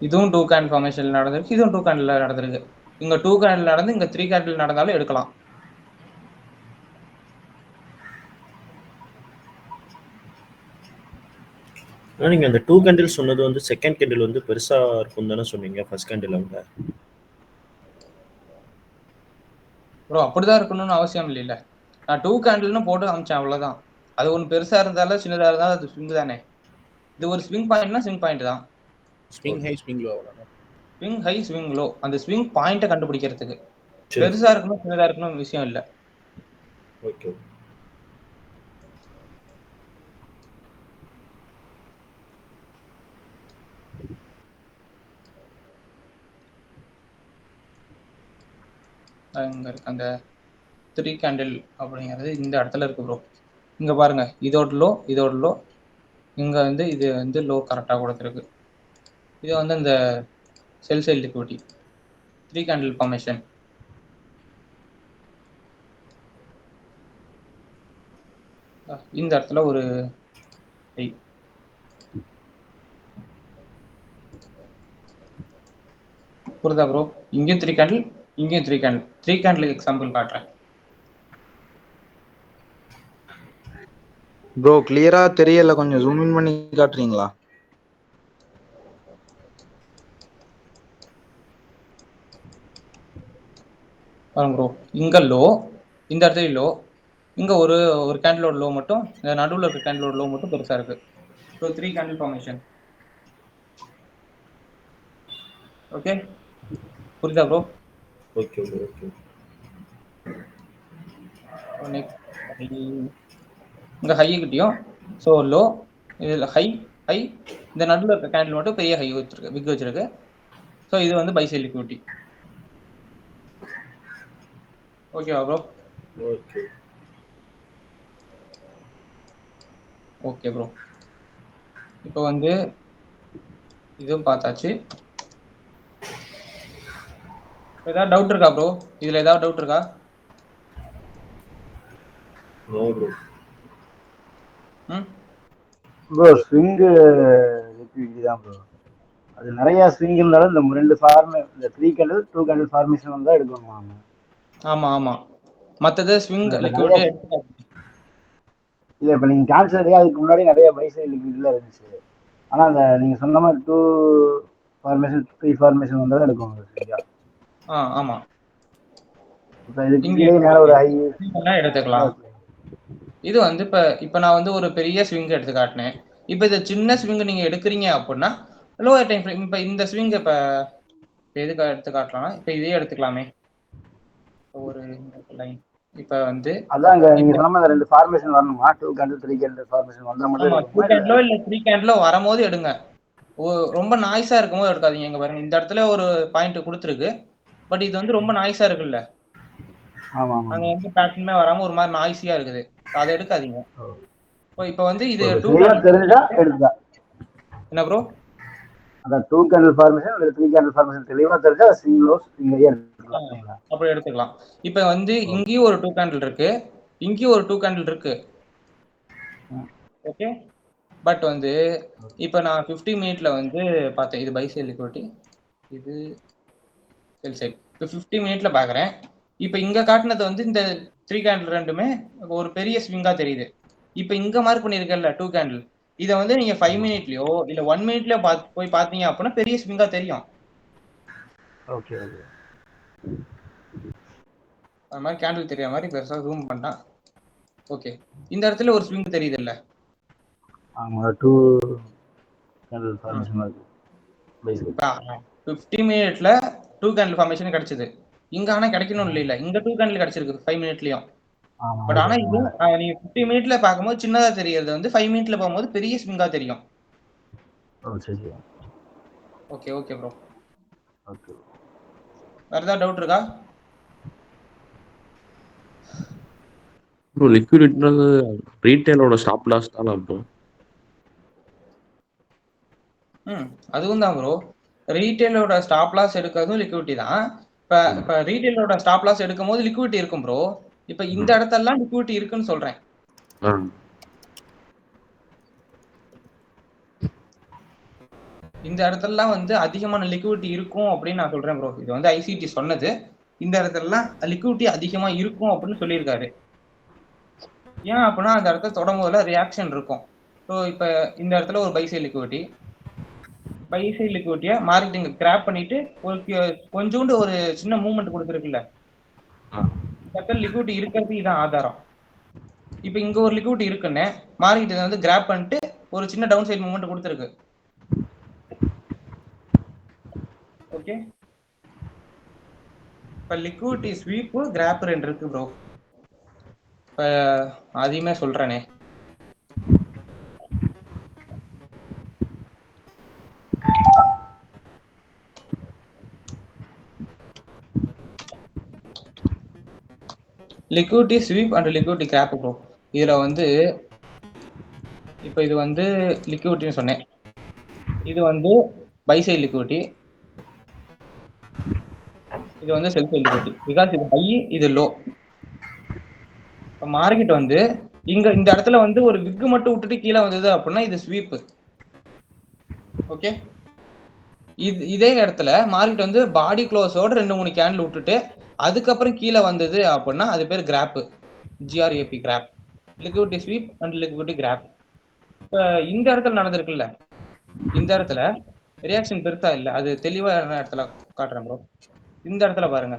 S1: இதுவும் 2 கேண்டில் ஃபார்மேஷன் நடந்திருக்கு, இதுவும் 2 கேண்டில் நடந்திருக்கு. இங்க 2 கேண்டில் நடந்து இங்க 3 கேண்டில் நடந்தாலும் எடுக்கலாம்.
S2: நீங்க அந்த 2 கேண்டில் சொன்னது வந்து செகண்ட் கேண்டில் வந்து பெருசா இருக்கும் தானே சொன்னீங்க ஃபர்ஸ்ட் கேண்டில் விட.
S1: ப்ரோ அப்படிதான் இருக்கணும்னு அவசியம் இல்லைல்ல. நான் 2 கேண்டில்னு போட்டு காமிச்சேன், அவ்வளவுதான். அது ஒன்று பெருசா இருந்தாலும் சின்னதா இருந்தாலும் அது ஸ்விங் தானே. இது ஒரு ஸ்விங் பாயிண்ட்னா ஸ்விங் பாயிண்ட் தான்.
S5: Swing high swing low.
S1: Swing high swing low, அந்த ஸ்விங் பாயிண்ட்டை கண்டுபிடிக்கிறதுக்கு.
S2: சரி.
S1: பெருசா இருக்கணும் சின்னதா இருக்கணும் விஷயம் இல்லை.
S2: ஓகே.
S1: இங்க இருக்கு அந்த 3 கேண்டில் அப்படிங்கிறது இந்த இடத்துல இருக்கு ப்ரோ. இங்க பாருங்க, இதோட லோ, இங்க வந்து இது வந்து லோ கரெக்டா கொடுத்துருக்கு. இது வந்து இந்த செல் சைடு லிக்விடிட்டி 3 கேண்டில் ஃபார்மேஷன். இந்த இடத்துல ஒரு புரியுதா ப்ரோ? இங்கேயும் 3 கேண்டில், இங்கேயும் 3 கேண்டில். 3 கேண்டிலுக்கு எக்ஸாம்பிள் காட்டுறேன்.
S5: ப்ரோ கிளியரா தெரியல, கொஞ்சம் ஜூம் இன் பண்ணி காட்டுறீங்களா?
S1: பாருங்க ப்ரோ, இங்க லோ, இந்த இடத்துல லோ, இங்க ஒரு கேண்டிலோட லோ மட்டும், இந்த நடுவில் இருக்க கேண்டிலோட லோ மட்டும் பெருசா இருக்கு. So 3 candle formation. ஓகே, புரியுதா ப்ரோ?
S2: Okay bro. ஓகே.
S1: இங்க ஹை கிட்டியும் ஸோ லோ, இதில் ஹை, இந்த நடுவில் இருக்க கேண்டில் மட்டும் பெரிய ஹை வச்சிருக்கு, பிக் வச்சிருக்கு. ஸோ இது வந்து பை சைடு லிக்விடிட்டி. ஓகேவா ப்ரோ?
S2: ஓகே.
S1: ஓகே ப்ரோ, இப்போ வந்து இதுவும் பார்த்தாச்சு. ஏதாவது டவுட் இருக்கா ப்ரோ? இதுல ஏதாவது டவுட் இருக்கா?
S2: No bro.
S6: Bro swing liquidity தான் ப்ரோ. அது நிறைய ஸ்விங் இருந்தாலும் இந்த 2 இந்த 3 கேண்டில் 2 கேண்டில் ஃபார்மேஷன் வந்தா எடுக்கணும்.
S1: ஆமா, மற்றது ஸ்விங்
S6: நிறைய
S1: லிக்விடிட்டி
S6: இல்ல, இப்ப நீங்க கேன்சல் அதுக்கு முன்னாடி நிறைய பை சைடு லிக்விடிட்டில இருந்துச்சு. ஆனா அந்த நீங்க சொன்ன மாதிரி 2 ஃபார்மேஷன் 3 ஃபார்மேஷன் வந்தா எடுக்கணும் சரியா?
S1: ஆமா.
S6: இப்ப இதுக்கு கீழே மேல ஒரு ஹை
S1: எடுத்துக்கலாம். இது வந்து இப்ப நான் வந்து ஒரு பெரிய ஸ்விங் எடுத்து காட்டினேன். இப்ப இந்த சின்ன ஸ்விங் நீங்க எடுக்கிறீங்க அப்படின்னா லோவர் டைம் ஃப்ரேம். இப்ப இந்த ஸ்விங் இப்ப எதுக்கு எடுத்து காட்டலாம்? இப்ப இதே எடுத்துக்கலாமே, ஒரு லைன். இப்ப வந்து
S6: அதான் நீங்க சொன்ன மாதிரி 2 ஃபார்மேஷன் வரணுமா? 2 கேண்டில் 3 கேண்டில் ஃபார்மேஷன் வந்தா மட்டும் எடுக்கணுமா?
S1: 2 கேண்டிலோ இல்ல 3 கேண்டிலோ வரும்போது எடுங்க. ரொம்ப நாய்ஸா இருக்கும்போது எடுக்காதீங்க. இங்க பாருங்க, இந்த இடத்துல ஒரு பாயிண்ட் கொடுத்துருக்கு, பட் இது வந்து ரொம்ப நாய்ஸா இருக்குல்ல.
S6: ஆமா,
S1: அங்க எந்த பேட்டர்னுமே வராம ஒரு மாதிரி நாய்ஸியா இருக்குது, அதை எடுக்காதீங்க. இப்ப வந்து இது 2
S6: தெரிஞ்சா எடுத்தா
S1: என்ன ப்ரோ?
S6: அதான் 2 கேண்டில் ஃபார்மேஷன் அல்லது 3 கேண்டில் ஃபார்மேஷன் தெளிவா தெரிஞ்சா ஸ்விங் லோ ஸ்விங் ஹை எடுத்துக்கலாம்.
S1: அப்படி எடுத்துக்கலாம். இப்ப வந்து இங்கேயும் ஒரு 2 கேண்டில் இருக்கு, இங்கேயும் ஒரு 2 கேண்டில் இருக்கு. ஓகே, பட் வந்து இப்ப நான் 50 மினிட்ல வந்து பார்த்தேன். இது பை சைடு லிக்விடிட்டி, இது செல் சைடு. இப்போ 50 மினிட்ல பாக்குறேன். இப்ப இங்க காட்டினது வந்து இந்த 3 கேண்டில் ரெண்டுமே ஒரு பெரிய ஸ்விங்கா தெரியுது. இப்ப இங்க மார்க் பண்ணிருக்கல 2 கேண்டில், இதை வந்து நீங்க 5 மினிட்லயோ இல்ல 1 மினிட்லயோ போய் பாத்தீங்க அப்படின்னா பெரிய ஸ்விங்கா தெரியும்.
S6: ஓகே ஓகே,
S1: அந்த மாதிரி கேண்டில் தெரியற மாதிரி பெருசா ஜூம் பண்ணா. ஓகே, இந்த இடத்துல ஒரு ஸ்விங் தெரியுது இல்ல?
S6: ஆமா, 2 கேண்டில் ஃபார்மேஷன் இருக்கு.
S1: 50 மினிட்ல 2 கேண்டில் ஃபார்மேஷன் கிடைச்சது. இங்க ஆனா கிடைக்கணும் இல்ல, இங்க 2 கேண்டில் கிடைச்சிருக்கு 5 மினிட்லயும். பட் ஆனா இது நீங்க 50 மினிட்ல பாக்கும்போது சின்னதா தெரியறது வந்து 5 மினிட்ல போகும்போது பெரிய ஸ்விங்கா தெரியும். Okay okay bro.
S6: ஓகே,
S1: வேற ஏதாவது டவுட் இருக்கா?
S4: ப்ரோ லிக்விடிட்டின்றது ரீட்டைலோட ஸ்டாப் லாஸ் தானா ப்ரோ?
S1: அதுவும் தான் ப்ரோ. ரீட்டைலோட ஸ்டாப் லாஸ் எடுக்கிறதும் லிக்விடிட்டி தான். இப்ப ரீட்டைலோட ஸ்டாப் லாஸ் எடுக்கும் போது லிக்விடிட்டி இருக்கும் ப்ரோ. இப்ப இந்த இடத்தெல்லாம் லிக்விடிட்டி இருக்குன்னு சொல்றேன். இந்த இடத்துலலாம் வந்து அதிகமான லிக்விடிட்டி இருக்கும் அப்படின்னு நான் சொல்றேன் ப்ரோ. இது வந்து ஐசிடி சொன்னது. இந்த இடத்துலலாம் லிக்விடிட்டி அதிகமா இருக்கும் அப்படின்னு சொல்லியிருக்காரு. ஏன் அப்படின்னா அந்த இடத்துல தொடரும் போதுல ரியாக்ஷன் இருக்கும். ஸோ இப்ப இந்த இடத்துல ஒரு பை சைடு லிக்விடிட்டியை மார்க்கெட்டிங் கிராப் பண்ணிட்டு கொஞ்சோண்டு ஒரு சின்ன மூவ்மெண்ட் கொடுத்துருக்குல்ல, லிக்விடிட்டி இருக்கிறது இதான் ஆதாரம். இப்ப இங்க ஒரு லிக்விடிட்டி இருக்குன்னு மார்க்கெட் வந்து கிராப் பண்ணிட்டு ஒரு சின்ன டவுன் சைடு மூவ்மெண்ட் கொடுத்துருக்கு. ஓகே, இப்போ லிக்விடிட்டி ஸ்வீப்பு கிராப் ரெண்டு இருக்கு ப்ரோ. இப்போ அதையுமே சொல்றேனே. Liquidity sweep and liquidity grab bro. இதுல வந்து இப்போ இது வந்து லிக்விடிட்டின்னு சொன்னேன். இது வந்து பை சைடு லிக்விடிட்டி, இது வந்து செல் சைடு லிக்விடிட்டி. பிகாஸ் இது ஹை, இது லோ. இப்போ மார்க்கெட் வந்து இந்த இடத்துல வந்து ஒரு விக்கு மட்டும் விட்டுட்டு கீழே வந்தது அப்படின்னா இது ஸ்வீப். ஓகே, இதே இடத்துல மார்க்கெட் வந்து பாடி க்ளோஸோட 2-3 கேண்டில் விட்டுட்டு அதுக்கப்புறம் கீழே வந்தது அப்படின்னா அது பேர் grab. GRAP grab. Liquidity sweep and liquidity grab. இப்போ இந்த இடத்துல நடந்திருக்குல்ல, இந்த இடத்துல ரியாக்ஷன் பெருசா இல்லை, அது தெளிவான இடத்துல காட்டுறேன் ப்ரோ. இந்த இடத்துல பாருங்க,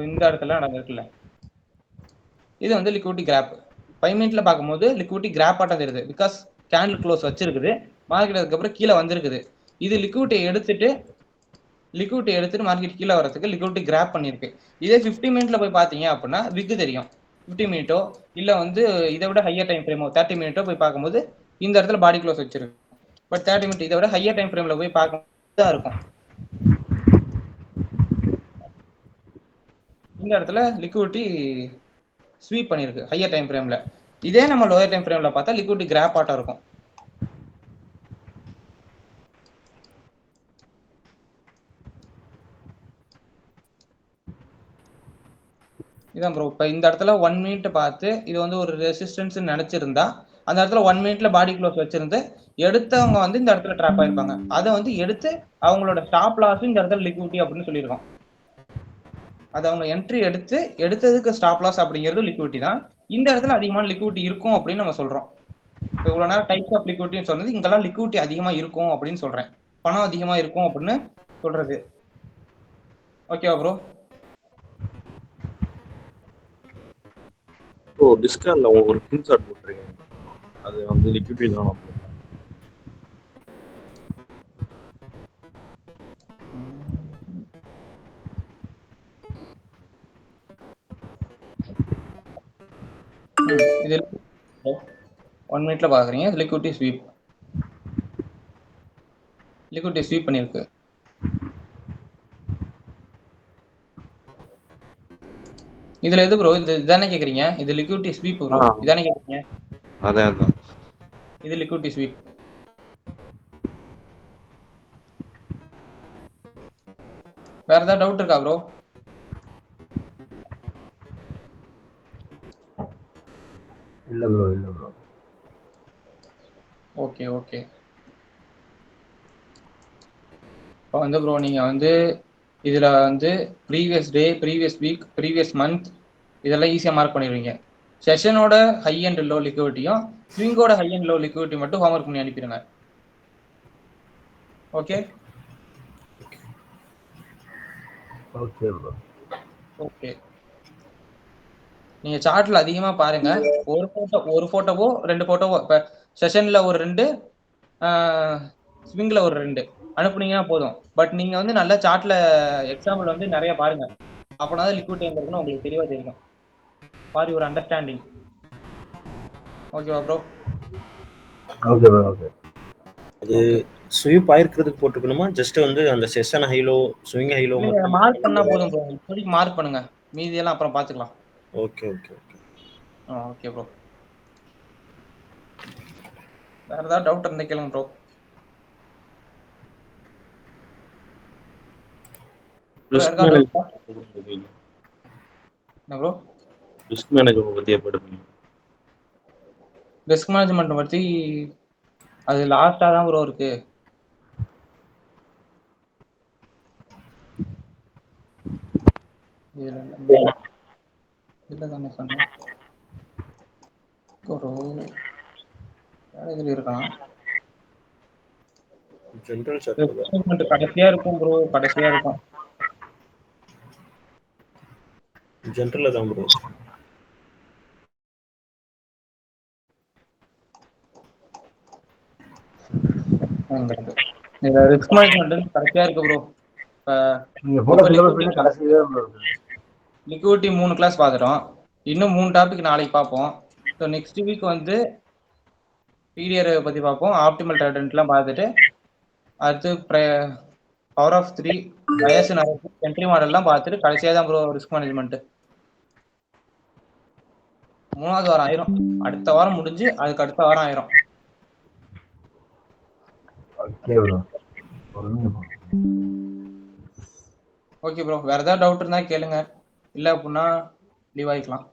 S1: இந்த இடத்துல நடந்திருக்குல்ல, இது வந்து லிக்விடிட்டி கிராப். 5 மினிட்ல பார்க்கும்போது லிக்விடிட்டி கிராப் ஆட்டம் தெரியுது. பிகாஸ் கேண்டில் க்ளோஸ் வச்சிருக்குது, மார்க்கெட் அதுக்கப்புறம் கீழே வந்திருக்குது. இது லிக்விடிட்டியை எடுத்துட்டு மார்க்கெட் கீழே வரதுக்கு லிக்விடிட்டி கிராப் பண்ணிருக்கு. இதே 50 மினிட்ல போய் பார்த்தீங்க அப்படின்னா விக்கு தெரியும். 50 மினிட்டோ இல்லை வந்து இதை விட ஹையர் டைம் ஃப்ரேமோ 30 மினிட்டோ போய் பார்க்கும்போது இந்த இடத்துல பாடி க்ளோஸ் வச்சிருக்கு. பட் 30 மினிட் இதை விட ஹையர் டைம் ஃப்ரேம்ல போய் பார்க்கும்போது தான் இருக்கும். இந்த இடத்துல லிக்விடிட்டி ஸ்வீப் பண்ணிருக்கு ஹையர் டைம் ஃப்ரேம்ல. இதே நம்ம லோயர் டைம் ஃப்ரேம்ல பார்த்தா லிக்விடிட்டி கிராப் ஆட்டம் இருக்கும். இதான் ப்ரோ. இப்போ இந்த இடத்துல 1 மினிட் பார்த்து இது வந்து ஒரு ரெசிஸ்டன்ஸ் நினைச்சிருந்தா அந்த இடத்துல 1 மினிட்ல பாடி க்ளோஸ் வச்சிருந்து எடுத்தவங்க வந்து இந்த இடத்துல ட்ராப் ஆயிருப்பாங்க. அதை வந்து எடுத்து அவங்களோட ஸ்டாப் லாஸ் இந்த இடத்துல லிக்விடிட்டி அப்படின்னு சொல்லியிருக்கோம். அது அவங்க என்ட்ரி எடுத்ததுக்கு ஸ்டாப் லாஸ் அப்படிங்கிறது லிக்விடிட்டி தான். இந்த இடத்துல அதிகமான லிக்விடிட்டி இருக்கும் அப்படின்னு நம்ம சொல்றோம். இப்போ இவ்வளவு நேரம் டைப்ஸ் ஆஃப் லிக்விடிட்டின்னு சொன்னது, இங்கெல்லாம் லிக்விடிட்டி அதிகமா இருக்கும் அப்படின்னு சொல்றேன். பணம் அதிகமா இருக்கும் அப்படின்னு சொல்றது. ஓகேவா ப்ரோ?
S4: ஸோ டிஸ்கார்ட்ல ஒரு ஸ்கிரீன்ஷாட் போட்டிருக்கேன், அது வந்து லிக்விடிட்டி தான்.
S1: இது 1 மினிட்ல பாக்குறீங்க. லிக்விடிட்டி ஸ்வீப் பண்ணிருக்கு. இதுல எது ப்ரோ? இதானே கேக்குறீங்க? இது லிக்விடிட்டி ஸ்வீப் ப்ரோ, இதானே கேக்குறீங்க?
S4: அதான்
S1: இது லிக்விடிட்டி ஸ்வீப். வேற ஏதாவது டவுட் இருக்கா ப்ரோ?
S6: இல்ல ப்ரோ.
S1: ஓகே. இப்போ வந்து ப்ரோ நீங்க வந்து இதுல வந்து previous day, previous week, previous month இதெல்லாம் ஈஸியா மார்க் பண்ணிடுவீங்க. செஷனோட ஹை அண்ட் லோ லிக்விடிட்டியும் ஸ்விங்கோட ஹை அண்ட் லோ லிக்விடிட்டி மட்டும் ஹோம்ஒர்க் பண்ணி அனுப்பிடுங்க. Okay
S6: bro.
S1: ஓகே. நீங்க சார்ட்ல அதிகமா பாருங்க. ஒரு போட்டோவோ 2 போட்டோவோ, இப்ப செஷன்ல ஒரு 2, ஸ்விங்ல ஒரு 2 அனுப்புனீங்கன்னா போதும். பட் நீங்க வந்து நல்ல சார்ட்ல எக்ஸாம்பிள் வந்து நிறைய பாருங்க. அப்போதான் லிக்விடிட்டி எங்க இருக்குன்னு உங்களுக்கு தெளிவா தெரியும். For your understanding. ஓகேவா ப்ரோ?
S6: ஓகே.
S2: அது ஸ்வீப் ஆயிருக்கிறதுக்கு போட்டுக்கணுமா? ஜஸ்ட் வந்து அந்த செஷன் ஹைலோ, ஸ்விங் ஹைலோ மட்டும்
S1: மார்க் பண்ணா போதும் ப்ரோ. இப்போதைக்கு மார்க் பண்ணுங்க, மீதி எல்லாம் அப்புறம் பாத்துக்கலாம்.
S2: ஓகே.
S1: Okay bro. வேற ஏதாவது டவுட் இருந்தா கேளுங்க ப்ரோ.
S4: ரிஸ்க் மேனேஜ்மெண்ட் பத்தி எப்படி?
S1: ரிஸ்க் மேனேஜ்மெண்ட் பத்தி அது லாஸ்டா தான் ப்ரோ இருக்கு. இதுல தானே சொன்னேன் இதுல இருக்கான்.
S2: ஜெனரல் சார்ட்
S1: கடைசியா இருக்கும் ப்ரோ, கடைசியா இருக்கும்.
S2: ஜெனரல்ல தான் ப்ரோ.
S1: ரிஸ்க் மேனேஜ்மெண்ட் கடைசியா இருக்கு ப்ரோ. இப்போ
S6: நீங்க போட்டோ சிலபஸ் பண்ணி கடைசியில
S1: லிக்விடிட்டி 3 கிளாஸ் பார்த்துட்டோம். இன்னும் 3 டாபிக் நாளைக்கு பார்ப்போம். ஸோ நெக்ஸ்ட் வீக் வந்து பீரியரை பற்றி பார்ப்போம். ஆப்டிமல் ட்ரெண்ட்லாம் பார்த்துட்டு அடுத்து பவர் ஆஃப் 3 பயஸ் என்ட்ரி மாடல்லாம் பார்த்துட்டு கடைசியாக தான் ப்ரோ ரிஸ்க் மேனேஜ்மெண்ட் 3வது வாரம் ஆயிரும். அடுத்த வாரம் முடிஞ்சு அதுக்கு அடுத்த வாரம் ஆயிரும். ஓகே ப்ரோ, வேற ஏதாவது டவுட் இருந்தா கேளுங்க, இல்ல அப்படின்னா லீவ் ஆயிக்கலாம்.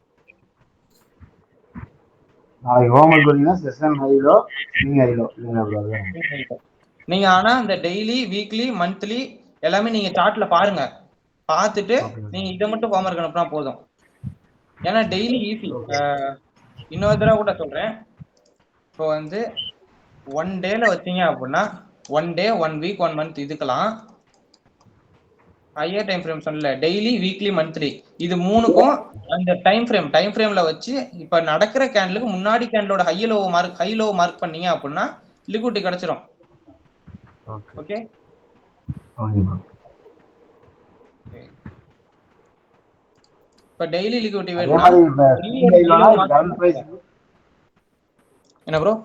S6: நாளைக்கு ஹோம்வொர்க் பண்ணீங்கன்னா செஷன் ஹைலோ ஸ்விங் ஹைலோ இல்லைங்களா ப்ரோ?
S1: நீங்க ஆனா இந்த டெய்லி வீக்லி மந்த்லி எல்லாமே நீங்க சார்ட்ல பாருங்க. பார்த்துட்டு நீங்க இதை மட்டும் ஹோம்வொர்க் அனுப்புனா போதும். ஏன்னா டெய்லி ஈஸி. இன்னொரு தடவை கூட சொல்றேன், இப்போ வந்து 1 டேல வச்சீங்க அப்படின்னா 1 டே 1 வீக் 1 மந்த் இதுக்கெல்லாம் ஹையர் டைம் ஃப்ரேம் சொல்லல, டெய்லி வீக்லி மந்த்லி இது மூணுக்கும் அந்த டைம் ஃப்ரேம்ல வச்சு இப்ப நடக்கிற கேண்டலுக்கு முன்னாடி கேண்டலோட ஹை லோ மார்க் பண்ணீங்க அப்படின்னா லிக்விடிட்டி கிடைச்சிரும். ஓகே, இப்ப டெய்லி லிக்விடிட்டி வேணும்னா என்ன ப்ரோ?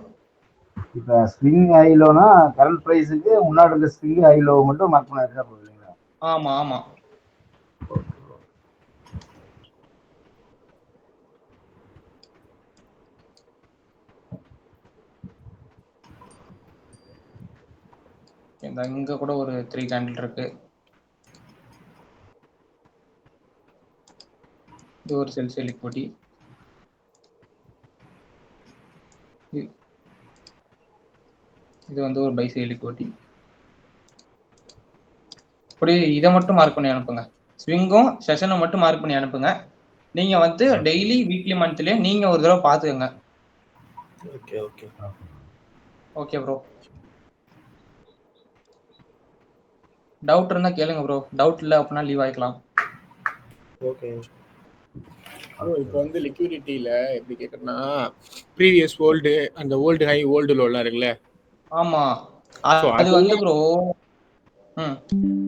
S6: இப்ப ஸ்விங் ஹைலோனா கரண்ட் பிரைஸுக்கு முன்னாடி இருக்க ஸ்விங் ஹைலோ மட்டும் மார்க் பண்ணா போதும் இல்லைங்களா?
S1: ஆமா ஆமா. இங்க கூட ஒரு 3 கேண்டில் இருக்கு. இது ஒரு செல் லிக்விடிட்டி. இது வந்து ஒரு பை சைடு லிக்விடிட்டி. இப்படி இதை மட்டும் மார்க் பண்ணி அனுப்புங்க. ஸ்விங்கும் செஷனும் மட்டும் மார்க் பண்ணி அனுப்புங்க. நீங்க வந்து டெய்லி வீக்லி மந்த்லயே நீங்க ஒரு தடவை பாத்துக்கங்க.
S2: ஓகே ஓகே
S1: ஓகே ப்ரோ, டவுட் இருந்தா கேளுங்க ப்ரோ. டவுட் இல்லை அப்படின்னா லீவ் ஆயிக்கலாம்.
S2: ஓகே.
S7: இப்போ வந்து லிக்விடிட்டியில எப்படி கேட்கறேன்னா ப்ரீவியஸ் ஓல்டு அந்த ஓல்டு ஹை ஓல்டு லோலாம் இருக்குல்ல.
S1: ஆமா, அது வந்து ப்ரோ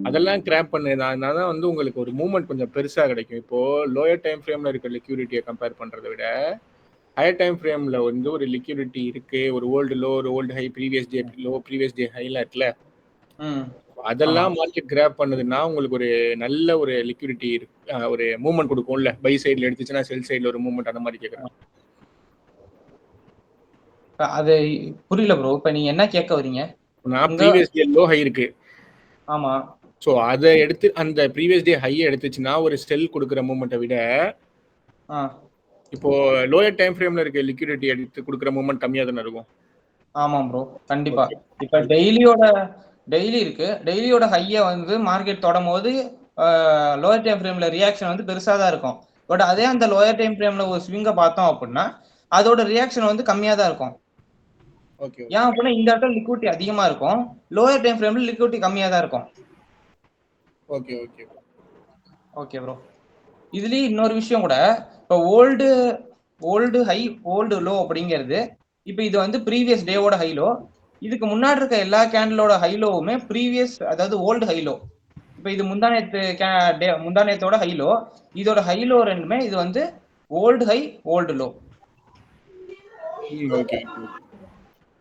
S7: அதெல்லாம் கிராப் பண்ணதுனால தான் வந்து உங்களுக்கு ஒரு மூவ்மெண்ட் கொஞ்சம் பெருசா கிடைக்கும். இப்போ லோயர் டைம் ஃப்ரேம்ல இருக்க லிக்விடிட்டியை கம்பேர் பண்றதை விட ஹையர் டைம் ஃப்ரேம்ல வந்து ஒரு லிக்விடிட்டி இருக்கு, ஒரு ஓல்டு லோ ஒரு old high previous day low previous day ஹைலாம் இருக்குல்ல, அதெல்லாம் மார்க்கெட் கிராப் பண்ணுதுன்னா உங்களுக்கு ஒரு நல்ல ஒரு லிக்விடிட்டி ஒரு மூவ்மெண்ட் கொடுக்கும்ல. பை சைடுல எடுத்துச்சுன்னா செல் சைடுல ஒரு மூவ்மெண்ட் அந்த மாதிரி கேட்கறேன்.
S1: அது புரியல ப்ரோ, இப்ப நீங்க என்ன கேட்க வரீங்க?
S7: நான் ப்ரீவியஸ் டே லோ ஹை இருக்கு.
S1: ஆமா.
S7: சோ அதை எடுத்து அந்த ப்ரீவியஸ் டே ஹையை எடுத்துச்சுன்னா ஒரு செல் கொடுக்குற மூவ்மெண்ட்டை விட இப்போ லோயர் டைம் ஃப்ரேம்ல இருக்க லிக்விடிட்டி எடுத்து கொடுக்குற மூவ்மெண்ட் கம்மியா தானே இருக்கும்.
S1: ஆமா ப்ரோ, கண்டிப்பா. இப்ப டெய்லி இருக்கு, டெய்லியோட ஹையை வந்து மார்க்கெட் தொடும் போது லோயர் டைம் ஃப்ரேம்ல ரியாக்ஷன் வந்து பெருசா தான் இருக்கும். பட் அதே அந்த லோயர் டைம் ஃப்ரேம்ல ஒரு ஸ்விங்கை பார்த்தோம் அப்படின்னா அதோட ரியாக்ஷன் வந்து கம்மியா தான் இருக்கும். ஏன் அப்படின்னா இந்த இடத்துல லிக்விடிட்டி அதிகமா இருக்கும், லோயர் டைம் ஃப்ரேம்ல லிக்விடிட்டி கம்மியா தான் இருக்கும்.
S7: Okay okay
S1: okay bro. இதுலயும் இன்னொரு விஷயம் கூட, இப்போ ஓல்டு ஹை ஓல்டு லோ அப்படிங்கிறது, இப்போ இது வந்து ப்ரீவியஸ் டேவோட ஹைலோ, இதுக்கு முன்னாடி இருக்க எல்லா கேண்டலோட ஹைலோவுமே ப்ரீவியஸ் அதாவது ஓல்டு ஹைலோ. இப்போ இது முந்தானேத்தோட ஹைலோ, இதோட ஹைலோ ரெண்டுமே இது வந்து ஓல்டு ஹை ஓல்டு லோ.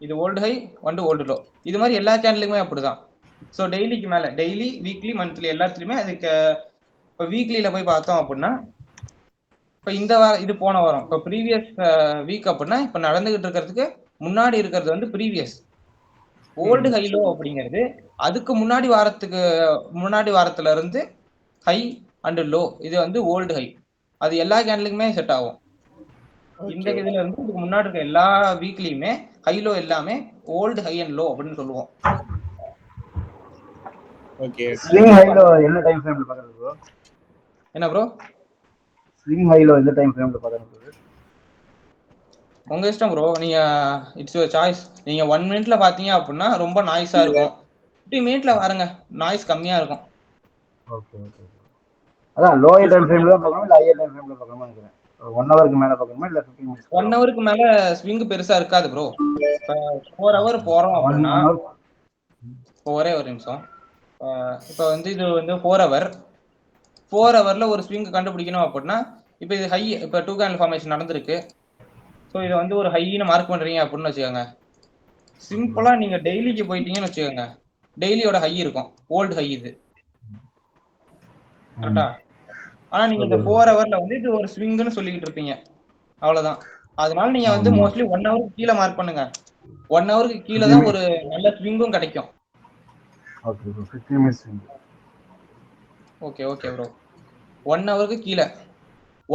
S1: இது ஓல்டு ஹை வந்து ஓல்டு லோ, இது மாதிரி எல்லா கேண்டலுக்குமே அப்படிதான். ஸோ டெய்லிக்கு மேல டெய்லி வீக்லி மந்த்லி எல்லாத்துலயுமே அதுக்கு இப்போ வீக்லியில போய் பார்த்தோம் அப்படின்னா இப்போ இந்த வாரம் இது போன வாரம் இப்போ ப்ரீவியஸ் வீக் அப்படின்னா இப்போ நடந்துகிட்டு இருக்கிறதுக்கு முன்னாடி இருக்கிறது வந்து ப்ரீவியஸ் ஓல்டு ஹைலோ அப்படிங்கிறது. அதுக்கு முன்னாடி வாரத்துல இருந்து ஹை அண்ட் லோ இது வந்து ஓல்டு ஹை. அது எல்லா கேண்டலுக்குமே செட் ஆகும். இந்த இதுல இருந்து இதுக்கு முன்னாடி இருக்க எல்லா வீக்லியுமே ஹைலோ எல்லாமே ஓல்டு ஹை அண்ட் லோ அப்படின்னு சொல்லுவோம்.
S7: ஓகே.
S6: ஸ்விங் ஹைலோ என்ன டைம் ஃப்ரேம்ல பார்க்கறது ப்ரோ?
S1: என்ன ப்ரோ?
S6: ஸ்விங் ஹைலோ எந்த டைம் ஃப்ரேம்ல பார்க்கறது?
S1: உங்க இஷ்டம் ப்ரோ, நீங்க இட்ஸ் யுவர் சாய்ஸ். நீங்க 1 மினிட்ல பாத்தீங்க அப்படின்னா ரொம்ப நாய்ஸா இருக்கும், 50 மினிட்ல பாருங்க நாய்ஸ் கம்மியா இருக்கும்.
S6: Okay okay. அதான் லோயர் டைம் ஃப்ரேம்ல பார்க்கணுமா இல்ல ஹையர் டைம் ஃப்ரேம்ல பார்க்கணுமா நினைக்கிறேன். 1 ஹவருக்கு மேல பார்க்கணுமா இல்ல 15 மினிட்ஸ்?
S1: 1 ஹவருக்கு மேல ஸ்விங் பெருசா இருக்காது ப்ரோ. 4 ஹவர் போறோம் அப்படின்னா ஒரே ஒரு நிமிஷம். இப்போ வந்து இது வந்து 4 ஹவர்ல ஒரு ஸ்விங் கண்டுபிடிக்கணும் அப்படின்னா இப்போ இது ஹை, இப்போ 2 கேண்டில் ஃபார்மேஷன் நடந்திருக்கு. ஸோ இதை வந்து ஒரு ஹைன்னு மார்க் பண்றீங்க அப்படின்னு வச்சுக்கோங்க. சிம்பிளா நீங்க டெய்லிக்கு போயிட்டீங்கன்னு வச்சுக்கோங்க, டெய்லியோட ஹை இருக்கும், ஓல்டு ஹை இது கரெக்டா. ஆனா நீங்க இந்த 4 ஹவர்ல வந்து இது ஒரு ஸ்விங்னு சொல்லிக்கிட்டு இருப்பீங்க, அவ்வளவுதான். அதனால நீங்க வந்து மோஸ்ட்லி 1 ஹவருக்கு கீழே மார்க் பண்ணுங்க. 1 ஹவருக்கு கீழே தான் ஒரு நல்ல ஸ்விங்கும் கிடைக்கும்.
S6: Okay bro 15 minutes.
S1: Okay okay bro. 1 ஹவருக்கு கீழே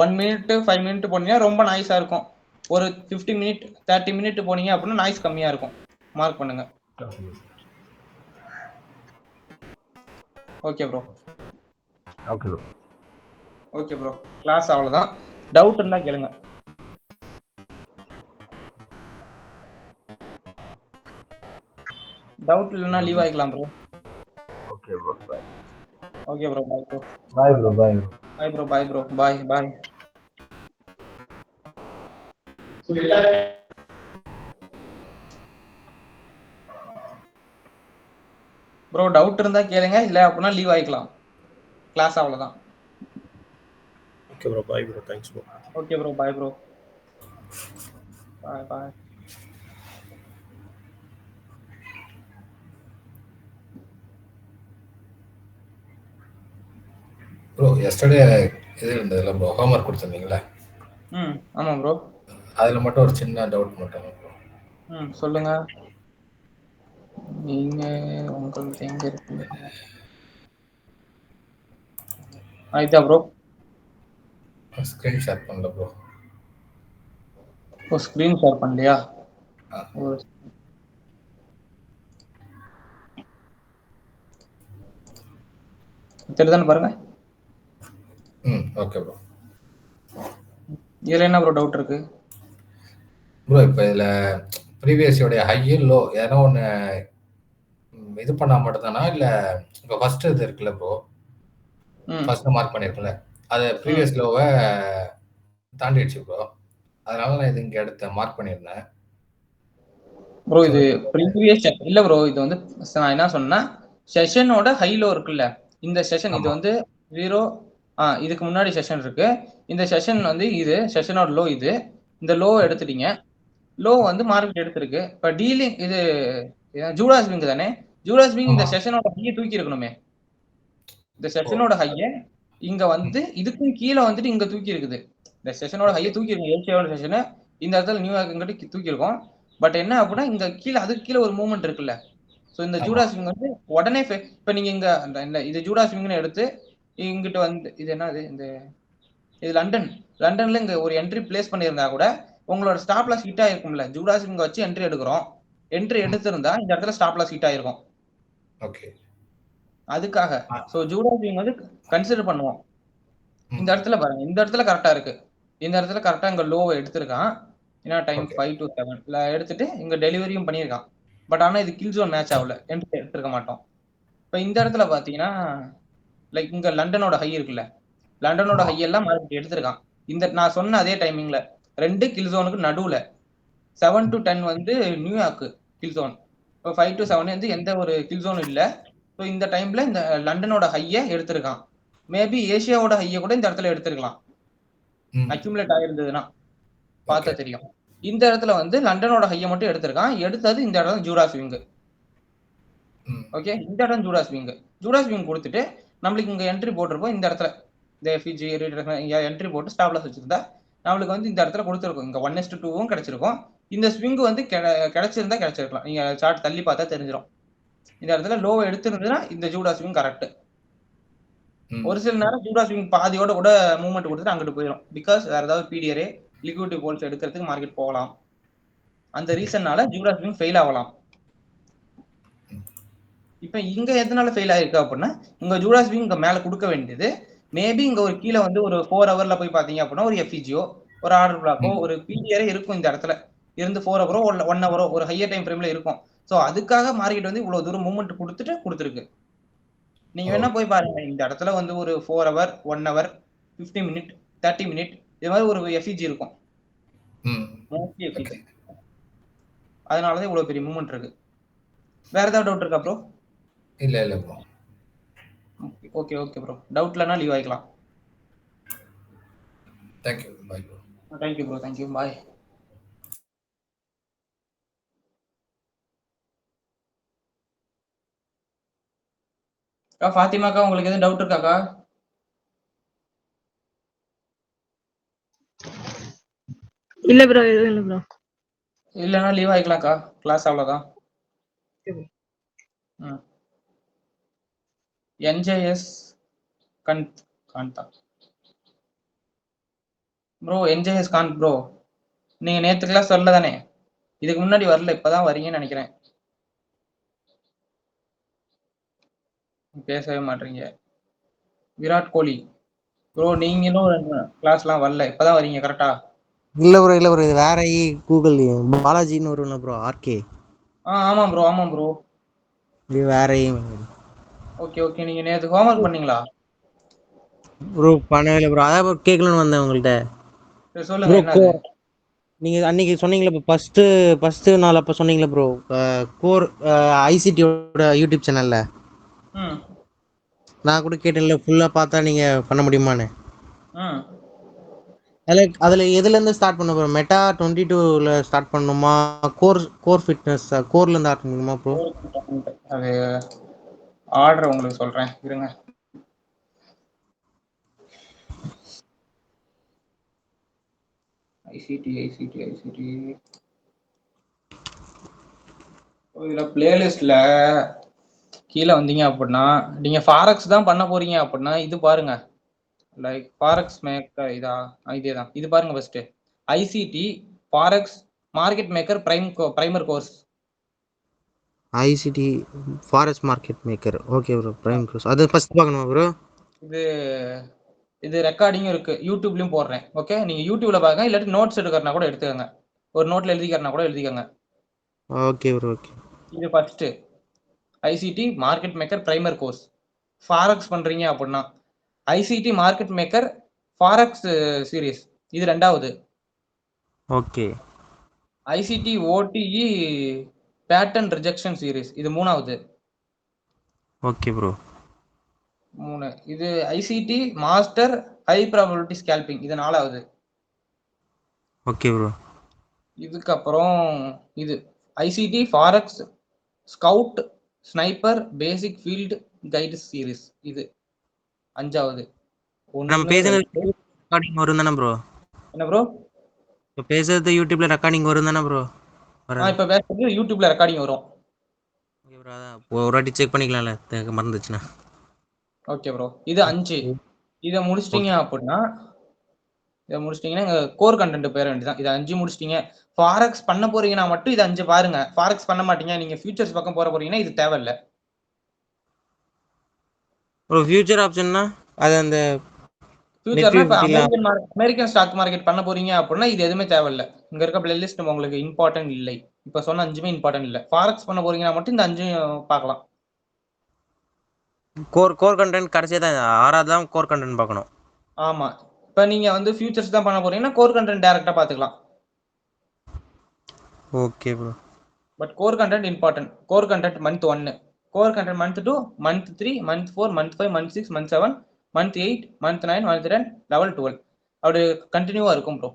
S1: 1 மினிட் 5 மினிட் போனீங்கன்னா ரொம்ப நாய்ஸா இருக்கும். ஒரு 50 மினிட் 30 மினிட் போனீங்க அப்படின்னா நாய்ஸ் கம்மியா இருக்கும், மார்க் பண்ணுங்க. Okay bro.
S6: Okay bro.
S1: Okay bro, class அவ்வளவுதான். டவுட் இருந்தா கேளுங்க. டவுட் இல்லைன்னா லீவ் ஆகிக்கலாம் ப்ரோ.
S6: Okay bro bye.
S1: Okay bro, bye bro.
S6: Bye bro. Bye bro.
S1: Bye bro. Bye bro. பாய் பாய். ப்ரோ டவுட் இருந்தா கேளுங்க, இல்லை அப்படின்னா லீவ் ஆகிக்கலாம். கிளாஸ் அவ்வளவுதான்.
S2: Okay bro, bye bro, thanks bro.
S1: Okay bro, bye bro. பாய் பாய்.
S8: ப்ரோ எஸ்டர்டே இது இருந்ததுல ப்ரோ, ஹோம்ஒர்க் கொடுத்துருந்தீங்களா?
S1: ஆமா ப்ரோ.
S8: அதில் மட்டும் ஒரு சின்ன டவுட் மட்டும் ப்ரோ.
S1: சொல்லுங்க. நீங்க உங்களுக்கு எங்க இருக்கு? ஆயிட்டா ப்ரோ?
S8: ஸ்க்ரீன் ஷேர் பண்ணல ப்ரோ.
S1: ஓ, ஸ்க்ரீன் ஷேர் பண்ணலையா? தெரியுதான்னு பாருங்க.
S8: Okay bro.
S1: இதுல என்ன ப்ரோ டவுட் இருக்கு
S8: ப்ரோ? இப்போ இதில் ப்ரீவியஸோடைய ஹையு லோ ஏதோ ஒன்று இது பண்ணால் மட்டும்தானா, இல்லை இப்போ ஃபர்ஸ்ட் இது இருக்குல்ல ப்ரோ, ஃபர்ஸ்ட் மார்க் பண்ணியிருக்குல்ல, அது ப்ரீவியஸ் லோவை தாண்டிடுச்சு ப்ரோ. அதனால நான் இது இங்கே எடுத்த மார்க் பண்ணியிருந்தேன்
S1: ப்ரோ. இது ப்ரீவியஸ் இல்ல ப்ரோ. இது வந்து நான் என்ன சொன்னா, செஷனோட ஹை லோ இருக்குல்ல, இந்த செஷன் இது வந்து 0. இதுக்கு முன்னாடி செஷன் இருக்கு. இந்த செஷன் வந்து இது செஷனோட லோ. இது இந்த லோ எடுத்துட்டீங்க, லோ வந்து மார்க்கெட் எடுத்திருக்கு. இப்ப டீலிங் இது ஜூடாஸ் விங் தானே. ஜூடாஸ் விங் இந்த செஷனோட ஹையை தூக்கி இருக்கணுமே. இந்த செஷனோட ஹையை இங்க வந்து இதுக்கும் கீழே வந்துட்டு இங்க தூக்கி இருக்குது. இந்த செஷனோட ஹையை தூக்கி இருக்கும், ஏசியாவோட செஷனை இந்த இடத்துல நியூயார்க்கு தூக்கி இருக்கும். பட் என்ன அப்படின்னா இங்க கீழே அதுக்கு கீழே ஒரு மூவ்மெண்ட் இருக்குல்ல. ஸோ இந்த ஜூடாஸ் விங் வந்து உடனே இப்ப நீங்க இங்க இந்த இது ஜூடாஸ் விங்னு எடுத்து இங்கிட்டு வந்து இது என்னது, இந்த இது லண்டன்ல இங்க ஒரு என்ட்ரி பிளேஸ் பண்ணியிருந்தா கூட உங்களோட ஸ்டாப் லாஸ் ஹிட் ஆயிருக்கும்ல. ஜூடாஸ் விங் வச்சு என்ட்ரி எடுக்கிறோம், என்ட்ரி எடுத்திருந்தா இந்த இடத்துல ஸ்டாப் லாஸ் ஹிட் ஆயிருக்கும்.
S8: ஓகே,
S1: அதுக்காக ஸோ ஜூடாஸ் விங் வந்து கன்சிடர் பண்ணுவோம். இந்த இடத்துல பாருங்க, இந்த இடத்துல கரெக்டா இருக்கு. இந்த இடத்துல கரெக்டா இங்க லோவை எடுத்திருக்கான். ஏன்னா டைம் 5 to 7 எடுத்துட்டு இங்க டெலிவரியும் பண்ணியிருக்கான். பட் ஆனா இது கில் ஜோன் மேட்ச் ஆகல, என்ட்ரி எடுத்திருக்க மாட்டோம். இப்போ இந்த இடத்துல பாத்தீங்கன்னா லைக் இங்க லண்டனோட ஹை இருக்குல்ல, லண்டனோட ஹை எல்லாம் மார்க்கெட் எடுத்திருக்கான். இந்த நான் சொன்ன அதே டைமிங்ல 2 கில் ஜோனுக்கு நடுவுல 7 to 10 வந்து நியூயார்க் கில் ஜோன். இப்போ 5 to 7 வந்து எந்த ஒரு கில் ஜோனும் இல்லை. ஸோ இந்த டைம்ல இந்த லண்டனோட ஹையை எடுத்திருக்கான். மேபி ஏசியாவோட ஹையை கூட இந்த இடத்துல எடுத்திருக்கலாம், அக்யூமுலேட் ஆயிருந்ததுன்னா பார்த்தா தெரியும். இந்த இடத்துல வந்து லண்டனோட ஹையை மட்டும் எடுத்திருக்கான். எடுத்தது இந்த இடம் ஜூடாஸ் விங். ஓகே, இந்த இடம் ஜூடாஸ் விங். ஜூடாஸ் விங் கொடுத்துட்டு நம்மளுக்கு இங்க என்ட்ரி போட்டிருப்போம். இந்த இடத்துல இந்த எஃபிஜி என்ட்ரி போட்டு ஸ்டாப் லாஸ் வச்சிருந்தா நம்மளுக்கு வந்து இந்த இடத்துல கொடுத்துருக்கும். இங்க 1:2 கிடைச்சிருக்கும். இந்த ஸ்விங் வந்து கிடைச்சிருந்தா கிடைச்சிருக்கலாம். நீங்க சார்ட் தள்ளி பார்த்தா தெரிஞ்சிடும். இந்த இடத்துல லோவை எடுத்திருந்ததுன்னா இந்த ஜூடாஸ் விங் கரெக்ட். ஒரு சில நேரம் ஜூடாஸ் விங் பாதியோட கூட மூவ்மெண்ட் கொடுத்துட்டு அங்கிட்டு போயிடும். பிகாஸ் வேற ஏதாவது பிடிஆர் லிக்விடிட்டி போல்ஸ் எடுக்கிறதுக்கு மார்க்கெட் போகலாம். அந்த ரீசன்னால ஜூடாஸ் விங் ஃபெயில் ஆகலாம். இப்ப இங்க எதனால ஃபெயில் ஆயிருக்கு அப்படின்னா, இங்க ஜூடாஸ் விங் இங்க மேல கொடுக்க வேண்டியது மேபி இங்க ஒரு கீழே வந்து ஒரு 4 ஹவர்ல போய் பாத்தீங்க அப்படின்னா ஒரு எஃபிஜியோ ஒரு ஆர்டர் பிளாக்கோ ஒரு பிடிஆரே இருக்கும். இந்த இடத்துல இருந்து 4 ஹவரோ 1 ஹவரோ ஒரு ஹையர் டைம் ஃப்ரேம்ல இருக்கும். ஸோ அதுக்காக மார்க்கெட் வந்து இவ்வளவு தூரம் மூவ்மெண்ட் கொடுத்துருக்கு. நீங்க வேணா போய் பாருங்க, இந்த இடத்துல வந்து ஒரு 4 ஹவர் 1 ஹவர் 50 மினிட் 30 மினிட் இது மாதிரி ஒரு எஃபிஜி இருக்கும். அதனாலதான் இவ்வளவு பெரிய மூவ்மெண்ட் இருக்கு. வேற ஏதாவது டவுட் இருக்கா ப்ரோ?
S8: இல்ல bro.
S1: Okay okay bro, doubt இல்லைனா லீவ் ஆகிக்கலாம்.
S8: Thank you, bye bro.
S1: Thank you bro, thank you, bye. ஃபாத்திமாக்கா, உங்களுக்கு எதுவும் டவுட் இருக்காக்கா?
S9: இல்ல ப்ரோ, எதுவும் இல்ல ப்ரோ.
S1: இல்லைனா லீவ் ஆகிக்கலாம்க்கா, கிளாஸ் அவ்வளோதான். என்ஜேஎஸ் காந்தா ப்ரோ, என்ஜேஎஸ் காந்த் ப்ரோ, நீங்க நேற்று கிளாஸ் வரல தானே? இதுக்கு முன்னாடி வரல, இப்பதான் வரீங்கன்னு நினைக்கிறேன். பேசவே மாட்டீங்க. விராட் கோலி ப்ரோ, நீங்களும் கிளாஸ்லாம் வரல, இப்பதான் வரீங்க கரெக்டா?
S3: இல்ல ப்ரோ இது வேற கூகுள் பாலாஜின்னு வரும்ல ப்ரோ, ஆர்கே.
S1: ஆமாம் ப்ரோ, ஆமாம் ப்ரோ.
S3: இது வேற.
S1: ஓகே ஓகே, நீங்க நேற்று ஹோம்ஒர்க் பண்ணீங்களா?
S3: ப்ரோ பண்ணவே இல்லை ப்ரோ, அதான் ப்ரோ கேட்கலன்னு வந்தேன் உங்கள்கிட்ட.
S1: சொல்லுங்க, என்னது?
S3: நீங்க அன்னைக்கு சொன்னீங்களே இப்போ ஃபர்ஸ்ட் நாள் அப்போ சொன்னீங்களே ப்ரோ, கோர் ஐசிடியோட யூடியூப் சேனல்ல நான் கூட கேட்டேன்ல, ஃபுல்லா பார்த்தா நீங்க பண்ண முடியுமான்னு. அதுல எதுல இருந்து ஸ்டார்ட் பண்ண ப்ரோ? மெட்டா 22ல ஸ்டார்ட் பண்ணணுமா, கோர் ஃபிட்னஸ் கோர்ல இருந்து ஸ்டார்ட் பண்ணணுமா ப்ரோ?
S1: அது ஆர்டர் உங்களுக்கு சொல்றேன், இருங்க. ஐசிடி இதுல பிளேலிஸ்ட்ல கீழே வந்தீங்க அப்படின்னா, நீங்க ஃபாரெக்ஸ் தான் பண்ண போறீங்க அப்படின்னா இது பாருங்க, லைக் ஃபாரெக்ஸ் மேக்கர். இதேதான், இது பாருங்க. First ICT forex market maker primer course.
S3: ICT forex market maker, okay bro, prime course. அது ஃபர்ஸ்ட் பார்க்கணுமா ப்ரோ?
S1: இது ரெக்கார்டிங்கும் இருக்கு, யூடியூப்லயும் போடுறேன். ஓகே, நீங்க யூடியூப்ல பாருங்க, இல்லாட்டி நோட்ஸ் எடுக்கிறனா கூட எடுத்துக்கோங்க, ஒரு நோட்ல எழுதிக்கிறனா கூட எழுதிக்கோங்க.
S3: Okay bro, okay.
S1: இது first ICT market maker primer course. Forex பண்றீங்க அப்படின்னா ICT market maker forex series, இது ரெண்டாவது.
S3: Okay.
S1: ICT OTE pattern rejection series, இது மூணாவது.
S3: Okay bro.
S1: 3. இது ICT master high probability scalping, இது நாலாவது.
S3: Okay bro.
S1: இதுக்கப்புறம் இது ICT forex scout sniper basic field guide series, இது அஞ்சாவது.
S3: நம்ம பேசுறது ரெக்கார்டிங் வரும் தானே ப்ரோ?
S1: என்ன ப்ரோ?
S3: இப்போ பேசுறது யூடியூப்ல ரெக்கார்டிங் வரும் தானே ப்ரோ?
S1: இப்போ பேசுறது யூடியூப்ல ரெக்கார்டிங் வரும்.
S3: ஓகே ப்ரோ, அதான் ஒரு வாட்டி செக் பண்ணிக்கலாம்ல, மறந்துச்சுன்னா.
S1: ஓகே ப்ரோ, இது 5. இதை முடிச்சிட்டீங்க அப்படின்னா கோர் கண்டென்ட் பேர வேண்டியதான். இது 5 முடிச்சிட்டீங்க. ஃபாரெக்ஸ் பண்ண போறீங்கன்னா மட்டும் இது 5 பாருங்க. ஃபாரெக்ஸ் பண்ண மாட்டீங்க, நீங்க ஃபியூச்சர்ஸ் பக்கம் போற போறீங்கன்னா இது தேவையில்லை.
S3: ஒரு ஃபியூச்சர் ஆப்ஷன்னா அது அந்த
S1: ஃபியூச்சர்னா இப்போ அமெரிக்கன் ஸ்டாக் மார்க்கெட் பண்ண போறீங்க அப்படின்னா இது எதுவுமே தேவையில்லை. இங்க இருக்க பிளேலிஸ்ட் உங்களுக்கு இம்பார்ட்டன்ட் இல்லை. இப்போ சொன்ன 5மே இம்பார்ட்டன்ட் இல்லை. ஃபாரெக்ஸ் பண்ண போறீங்கன்னா மட்டும் இந்த 5 பார்க்கலாம்.
S3: கோர் கண்டென்ட் கடைசியா தான், 6வது தான் கோர் கண்டென்ட் பார்க்கணும்.
S1: ஆமா, இப்போ நீங்க வந்து ஃபியூச்சர்ஸ் தான் பண்ண போறீங்கன்னா கோர் கண்டென்ட் டைரக்டா பார்த்துக்கலாம்.
S3: Okay bro.
S1: But core content important. Core content month 1, core content month 2, month 3, month 4, month 5, month 6, month 7, month 8, month 9, month 10, level 12 அப்படி கண்டினியூவா இருக்கும் ப்ரோ.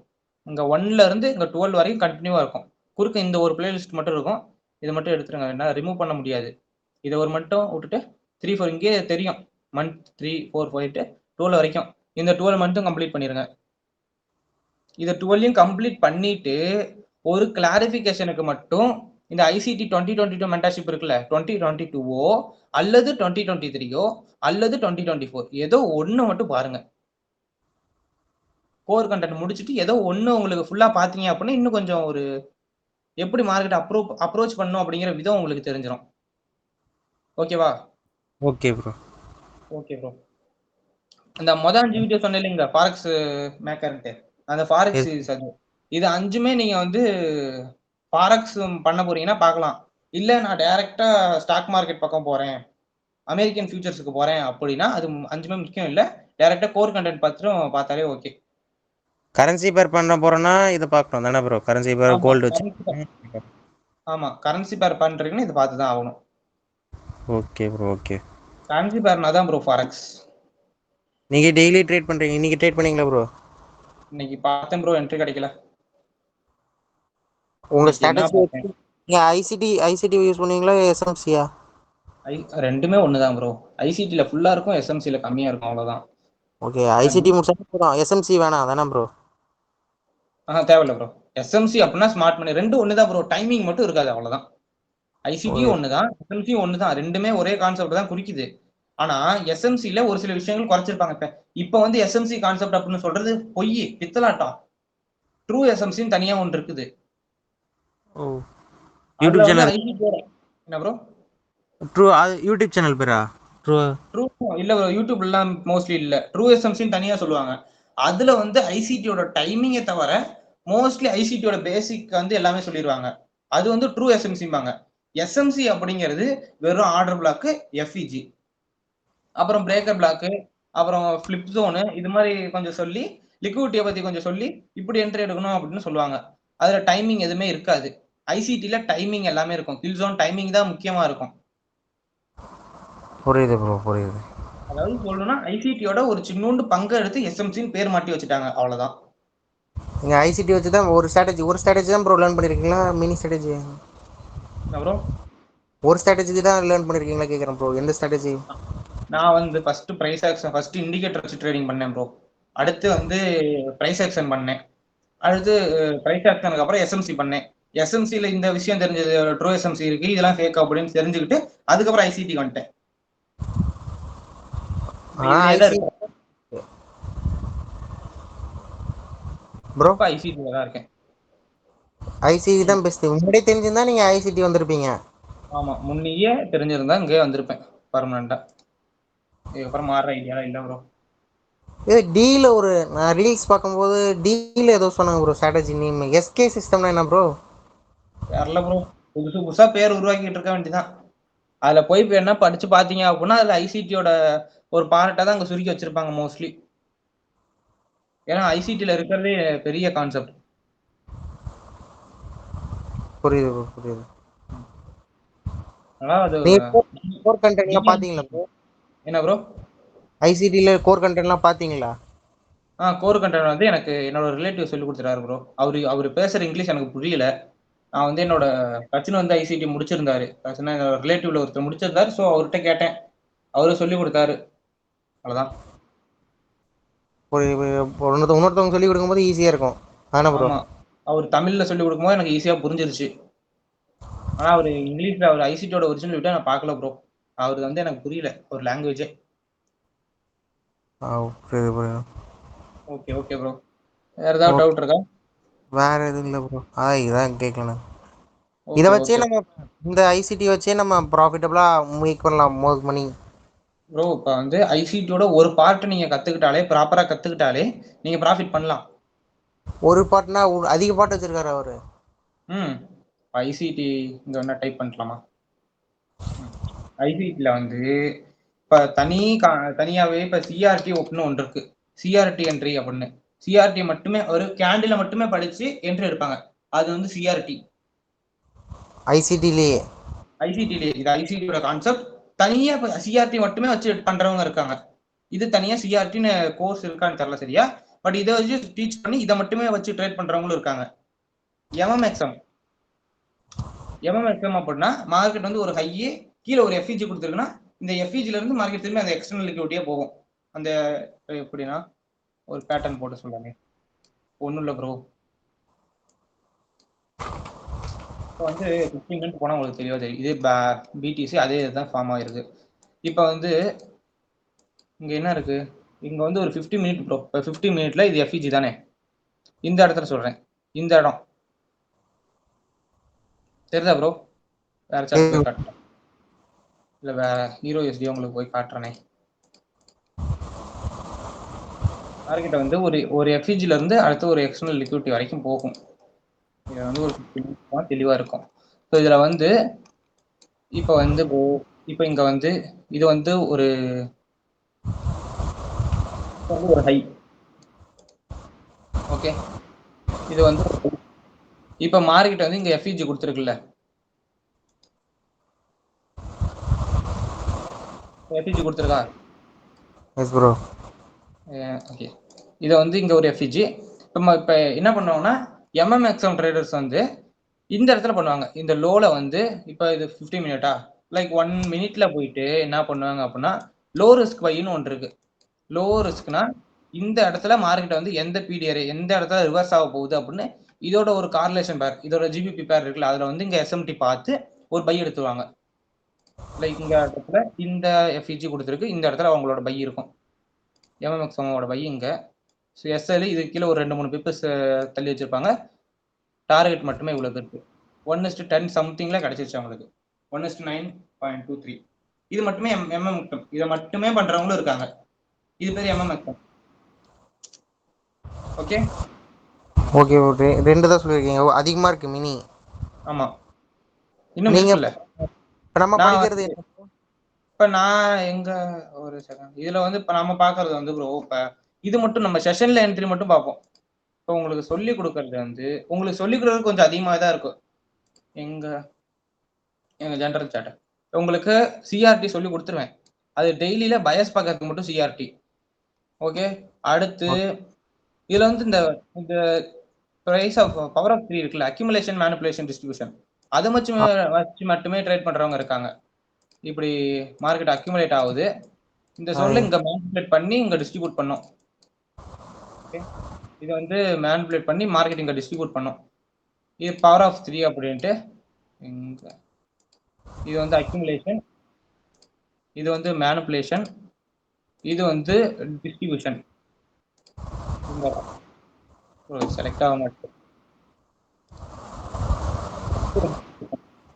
S1: இங்க 1ல இருந்து இங்க 12 வரைக்கும் கண்டினியூவா இருக்கும். குறுக்க இந்த ஒரு பிளேலிஸ்ட் மட்டும் இருக்கும், இதை மட்டும் எடுத்துருங்க, என்ன ரிமூவ் பண்ண முடியாது. இதை ஒரு மட்டும் விட்டுட்டு 3, 4 இங்கே தெரியும், மந்த் 3, 4 போயிட்டு 12 வரைக்கும் இந்த 12 மந்த்தும் கம்ப்ளீட் பண்ணிருங்க. இதை 12யும் கம்ப்ளீட் பண்ணிட்டு ஒரு கிளாரிபிகேஷனுக்கு மட்டும் இந்த ஐசிடி 2022 மென்டர்ஷிப் இருக்குல்ல, 2022ஓ அல்லது 2023ஓ அல்லது 2024 ஏதோ ஒண்ணு மட்டும் பாருங்க. கோர் கண்டென்ட் முடிச்சுட்டு ஏதோ ஒண்ணு உங்களுக்கு ஃபுல்லா பாத்தீங்க அப்படின்னா இன்னும் கொஞ்சம் ஒரு எப்படி மார்க்கெட் அப்ரோச் பண்ணணும் அப்படிங்கிற விதம் உங்களுக்கு தெரிஞ்சிடும். ஓகேவா?
S3: Okay bro.
S1: ஓகே ப்ரோ, அந்த மொதல் 5 வீடியோ சொன்னேன் இல்லைங்க ஃபாரெக்ஸ் மேக்கர்ன்ட்டு, அந்த ஃபாரெக்ஸ் சீரிஸ் அது. இது 5மே நீங்க வந்து ஃபாரெக்ஸ் பண்ண போறீங்கன்னா பார்க்கலாம். இல்ல நான் டைரக்டா ஸ்டாக் மார்க்கெட் பக்கம் போறேன், அமெரிக்கன் ஃபியூச்சர்ஸ்க்கு போறேன் அப்படின்னா அது 5மே முக்கியம் இல்லை, டைரக்டா கோர் கண்டென்ட் பார்த்தாலே ஓகே.
S3: கரன்சி பேர் பண்ண போறோம்னா இதை பார்க்கணும் தானே ப்ரோ? கரன்சி பேர் கோல்டு வச்சு.
S1: ஆமா, கரன்சி பேர் பண்றீங்கன்னா இதை பார்த்து தான் ஆகணும்.
S3: Okay bro, okay.
S1: ஃபேன்சி பேர்னா தான் ப்ரோ ஃபாரெக்ஸ்.
S3: நீங்க டெய்லி ட்ரேட் பண்றீங்க, இன்னைக்கு ட்ரேட் பண்ணீங்களா ப்ரோ?
S1: இன்னைக்கு பார்த்தேன் ப்ரோ, என்ட்ரி கிடைக்கல.
S3: உங்க
S1: இன்னைக்கு என்ன
S3: ஸ்ட்ராட்டஜி
S1: பார்த்தேன்,
S3: நீங்க ஐசிடி யூஸ் பண்ணீங்களா எஸ்எம்சியா?
S1: ரெண்டுமே ஒண்ணுதான் ப்ரோ. ஐசிடில ஃபுல்லா இருக்கும், எஸ்எம்சில கம்மியா இருக்கும், அவ்வளவுதான்.
S3: ஓகே, ஐசிடி முடிச்சா போதும், எஸ்எம்சி வேணாம் தானே ப்ரோ?
S1: தேவையில்ல ப்ரோ. எஸ்எம்சி அப்படின்னா ஸ்மார்ட் மணி, ரெண்டும் ஒண்ணுதான் ப்ரோ, டைமிங் மட்டும் இருக்காது, அவ்வளவுதான். ஐசிடியும் ஒண்ணுதான், எஸ்எம்சியும் ஒண்ணுதான், ரெண்டுமே ஒரே கான்செப்ட் தான் குறிக்குது. ஆனா எஸ்எம்சில ஒரு சில விஷயங்கள் குறைச்சிருப்பாங்க. இப்ப வந்து எஸ்எம்சி கான்செப்ட் அப்படின்னு சொல்றது பொய், பித்தலாட்டம். ட்ரூ எஸ்எம்சின்னு தனியா ஒன்று இருக்குது.
S3: யூடியூப் சேனல்
S1: ஐசிடியோட என்ன ப்ரோ?
S3: ட்ரூ யூடியூப் சேனல் பேரா? ட்ரூ
S1: இல்ல ப்ரோ, யூடியூப்லாம் மோஸ்ட்லி இல்ல. ட்ரூ எஸ்எம்சின்னு தனியா சொல்லுவாங்க. அதுல வந்து ஐசிடியோட டைமிங்கை தவிர மோஸ்ட்லி ஐசிடியோட பேசிக் வந்து எல்லாமே சொல்லிடுவாங்க. அது வந்து ட்ரூ எஸ்எம்சிம்பாங்க. எஸ்எம்சி அப்படிங்கிறது வெறும் ஆர்டர் பிளாக், எஃப்இஜி, அப்புறம் பிரேக்கர் பிளாக், அப்புறம் ஃபிளிப் ஜோனு, இது மாதிரி கொஞ்சம் சொல்லி லிக்விடிட்டியை பத்தி கொஞ்சம் சொல்லி இப்படி என்ட்ரி எடுக்கணும் அப்படின்னு சொல்லுவாங்க. அதுல டைமிங் எதுவுமே இருக்காது. ஐசிடில டைமிங் எல்லாமே இருக்கும். கில் ஜோன் டைமிங் தான் முக்கியமா இருக்கும்.
S3: புரியுது ப்ரோ, புரியுது.
S1: அதாவது சொல்லணும்னா ஐசிடியோட ஒரு சின்னூண்டு பங்கு எடுத்து எஸ்எம்சின்னு பேர் மாட்டி வச்சுட்டாங்க, அவ்வளவுதான்.
S3: நீங்க ஐசிடி வச்சு தான் ஒரு ஸ்ட்ராட்டஜி தான் ப்ரோ லேர்ன் பண்ணிருக்கீங்களா? மினி ஸ்ட்ராட்டஜி
S1: ப்ரோ
S3: ஒரு ஸ்ட்ராட்டஜி தான் லேர்ன் பண்ணிருக்கீங்களா கேக்குறேன் ப்ரோ. எந்த ஸ்ட்ராட்டஜி?
S1: நான் வந்து first prize action, first indicator வச்சு ட்ரேடிங் பண்ணேன் ப்ரோ. அடுத்து வந்து பிரைஸ் ஆக்ஷன் பண்ணேன். அடுத்து பிரைஸ் ஆக்ஷனுக்கு அப்புறம் எஸ்எம்சி பண்ணேன். எஸ்எம்சில இந்த விஷயம் தெரிஞ்சது, ட்ரூ எஸ்எம்சி இருக்கு, இதெல்லாம் ஃபேக் அப்படின்னு தெரிஞ்சுக்கிட்டு அதுக்கப்புறம் ஐசிடி வந்துட்டேன்.
S3: ப்ரோ
S1: ஐசிடி தான் இருக்கேன்.
S3: ஐசிடி தான் பெஸ்ட். முன்னாடியே தெரிஞ்சிருந்தா நீங்க ஐசிடி வந்திருப்பீங்க.
S1: ஆமா, முன்னையே தெரிஞ்சிருந்தா இங்கே வந்திருப்பேன் பர்மனண்டா. இதுக்கப்புறம் மாறுற ஐடியா இல்ல ப்ரோ.
S3: இது டீல ஒரு நான் ரீல்ஸ் பார்க்கும்போது டீல ஏதோ சொன்னாங்க ப்ரோ, ஸ்ட்ராட்டஜி நேம் எஸ்கே சிஸ்டம்னா என்ன ப்ரோ?
S1: தெரியல ப்ரோ, புதுசு புதுசா பேர் உருவாக்கிட்டு இருக்க வேண்டியதான். அதுல போய் என்ன படிச்சு பாத்தீங்க அப்படின்னா அதுல ஐசிடியோட ஒரு பார்ட்டை தான் அங்க சுருக்கி வச்சிருப்பாங்க மோஸ்ட்லி. ஏன்னா ஐசிடில இருக்கிறதே பெரிய கான்செப்ட்.
S3: புரியுது ப்ரோ, புரியுது.
S1: அது
S3: கோர் கண்டென்ட்லாம் பாத்தீங்களா ப்ரோ?
S1: என்ன ப்ரோ?
S3: ஐசிடில கோர் கண்டென்ட்லாம் பாத்தீங்களா?
S1: கோர் கண்டென்ட் வந்து எனக்கு என்னோட ரிலேட்டிவ் சொல்லி கொடுத்துறாரு ப்ரோ. அவரு பேசுற இங்கிலீஷ் எனக்கு புரியல. நான் வந்து என்னோட கசின் வந்து ஐசிடி முடிச்சிருந்தாரு, என்னோட ரிலேட்டிவ்ல ஒருத்தர் முடிச்சிருந்தாரு. ஸோ அவர்கிட்ட கேட்டேன், அவரு சொல்லி கொடுத்தாரு, அவ்வளவுதான்.
S3: இன்னொருத்தவங்க சொல்லி கொடுக்கும்போது ஈஸியா இருக்கும். ஆனா ப்ரோ
S1: அவர் தமிழ்ல சொல்லி கொடுக்கும்போது எனக்கு ஈஸியா புரிஞ்சிருச்சு. ஆனா அவர் இங்கிலீஷ்ல அவர் ஐசிடியோட ஒரிஜினல் விட்டா நான் பார்க்கல ப்ரோ. அவரு வந்து எனக்கு புரியல ஒரு லாங்குவேஜே.
S3: Okay
S1: okay bro. வேற ஏதாவது டவுட் இருக்கா?
S3: வேற எதுவும் இல்ல ப்ரோ. இதான் கேட்கணும். இத வச்சே நம்ம இந்த ஐசிடி வச்சே நம்ம ப்ராஃபிட்டபிளா மேக் பண்ணலாம் மோர் மணி
S1: ப்ரோ. இப்போ வந்து ஐசிடியோட ஒரு பார்ட் நீங்க கத்துக்கிட்டாலே, ப்ராப்பரா கத்துக்கிட்டாலே நீங்க ப்ராஃபிட் பண்ணலாம்.
S3: ஒரு பார்ட்னா அதிக பார்ட் வச்சிருக்காரு அவரு.
S1: ஐசிடி இங்க என்ன டைப் பண்ணலாமா? ஐசிடில வந்து இப்ப தனியாவே இப்ப சிஆர்டி ஒப்னு ஒன்று இருக்கு. சிஆர்டி என்ட்ரி அப்படின்னு சிஆர்டி மட்டுமே ஒரு கேண்டில மட்டுமே படிச்சு என்ட்ரி எடுப்பாங்க. அது வந்து சிஆர்டி.
S3: ஐசிடிலேயே
S1: இது ஐசிடியோட கான்செப்ட். தனியா சிஆர்டி மட்டுமே வச்சு பண்றவங்க இருக்காங்க. இது தனியா சிஆர்டின்னு கோர்ஸ் இருக்கான்னு தெரியல சரியா. பட் இதை வச்சு டீச் பண்ணி இதை மட்டுமே வச்சு ட்ரேட் பண்றவங்களும் இருக்காங்க. எம்எம்எக்ஸ்எம் அப்படின்னா மார்க்கெட் வந்து ஒரு ஹையே கீழே ஒரு எஃப்இஜி கொடுத்துருக்குன்னா இந்த எஃப்இஜில இருந்து மார்க்கெட் திரும்பி அந்த எக்ஸ்டர்னல் லிக்விடிட்டியா போகும். அந்த எப்படின்னா ஒரு பேட்டர்ன் போட்டு சொல்றாங்க, ஒன்றும் இல்லை ப்ரோ. இப்போ வந்து 15 மினிட் போனால் உங்களுக்கு தெளிவாக தெரியும். இதே பிடிசி அதே இதுதான் ஃபார்ம் ஆகிருக்கு. இப்போ வந்து இங்கே என்ன இருக்கு, இங்கே வந்து ஒரு 50 மினிட் ப்ரோ. இப்போ 50 மினிட்ல இது எஃப்இஜி தானே. இந்த இடத்துல சொல்கிறேன், இந்த இடம் தெரியுதா ப்ரோ? வேற சார்ட் போய் காட்டுறேன், இல்லை வேற ஹீரோ எஸ்டி உங்களுக்கு போய் காட்டுறேனே. மார்க்கெட்டை வந்து ஒரு எஃப்இஜில இருந்து அடுத்து ஒரு எக்ஸ்டர்னல் லிக்விடிட்டி வரைக்கும் போகும். இது வந்து ஒரு 50 மினிட்ஸ் தெளிவாக இருக்கும். ஸோ இதில் வந்து இப்போ வந்து இப்போ இங்கே வந்து இது வந்து ஒரு ஹை. ஓகே, இது வந்து இப்போ மார்க்கெட் வந்து இங்க எஃப்இஜி கொடுத்துருக்குல்ல. எஃபிஜி கொடுத்துருக்கா?
S3: Yes bro.
S1: ஓகே, இதை வந்து இங்கே ஒரு எஃபிஜி. இப்போ என்ன பண்ணுவாங்கன்னா எம்எம்எக்ஸ்எம் ட்ரேடர்ஸ் வந்து இந்த இடத்துல பண்ணுவாங்க. இந்த லோல வந்து இப்போ இது 50 மினிட்டா, லைக் 1 மினிட்ல போயிட்டு என்ன பண்ணுவாங்க அப்படின்னா லோ ரிஸ்க் பைன்னு ஒன்று இருக்கு. லோ ரிஸ்க்னா இந்த இடத்துல மார்க்கெட் வந்து எந்த பீடியர் எந்த இடத்துல ரிவர்ஸ் ஆக போகுது அப்படின்னு இதோட ஒரு கார்லேஷன் பேர், இதோட ஜிபிபி பேர் இருக்குல்ல, அதில் வந்து இங்கே எஸ்எம்டி பார்த்து ஒரு பை எடுத்துருவாங்க. லைக் இந்த இடத்துல இந்த எஃப்இஜி கொடுத்துருக்கு, இந்த இடத்துல அவங்களோட பை இருக்கும். எம்எம்எக்ஸ்எம்மோட பை இங்கே. ஸோ எஸ்எல் இது கீழே ஒரு 2-3 பிப்ஸ் தள்ளி வச்சிருப்பாங்க. டார்கெட் மட்டுமே இவ்வளோ இருக்கு. 1:10 சம்திங்ல கிடைச்சிருச்சு அவங்களுக்கு. 1:9.23. இது மட்டுமே எம்எம்எக்ஸ்எம். இதை மட்டுமே பண்றவங்களும் இருக்காங்க. இது பேர் எம்எம்எக்ஸ்எம். ஓகே
S3: ஓகே ஓகே, 2 தான் சொல்லியிருக்கீங்க. அதிகமாக இருக்கு மினி.
S1: ஆமா, இன்னும்
S3: நீங்க
S1: இல்ல.
S3: இப்போ நம்ம படிக்கிறது
S1: இப்போ நான் எங்க ஒரு செகண்ட் இதுல வந்து இப்போ நம்ம பார்க்கறது வந்து ப்ரோ, இப்போ இது மட்டும் நம்ம செஷன்ல என்ட்ரி மட்டும் பார்ப்போம். இப்போ உங்களுக்கு சொல்லி கொடுக்கறது வந்து உங்களுக்கு சொல்லி கொடுக்கறது கொஞ்சம் அதிகமாக தான் இருக்கும். எங்க ஜென்ரல் சாட் உங்களுக்கு சிஆர்டி சொல்லி கொடுத்துருவேன். அது டெய்லியில பயஸ் பார்க்கறதுக்கு மட்டும் சிஆர்டி. ஓகே, அடுத்து இதுல வந்து இந்த பிரைஸ் ஆஃப் பவர் ஆஃப் 3 இருக்குல்ல, அக்யூமுலேஷன் மேனிபுலேஷன் டிஸ்ட்ரிபியூஷன், அதை வச்சு மட்டுமே ட்ரேட் பண்றவங்க இருக்காங்க. இப்படி மார்க்கெட் அக்யூமுலேட் ஆகுது, இந்த ஜோன்ல இங்க மேனிபுலேட் பண்ணி இங்க டிஸ்ட்ரிபியூட் பண்ணோம். இது வந்து மேனிபுலேட் பண்ணி மார்க்கெட் இங்க டிஸ்ட்ரிபியூட் பண்ணோம். இது பவர் ஆஃப் 3 அப்படின்ட்டு. இது வந்து அக்யூமுலேஷன், இது வந்து மேனிபுலேஷன், இது வந்து டிஸ்ட்ரிபியூஷன். செலக்ட் ஆக மாட்டேன்.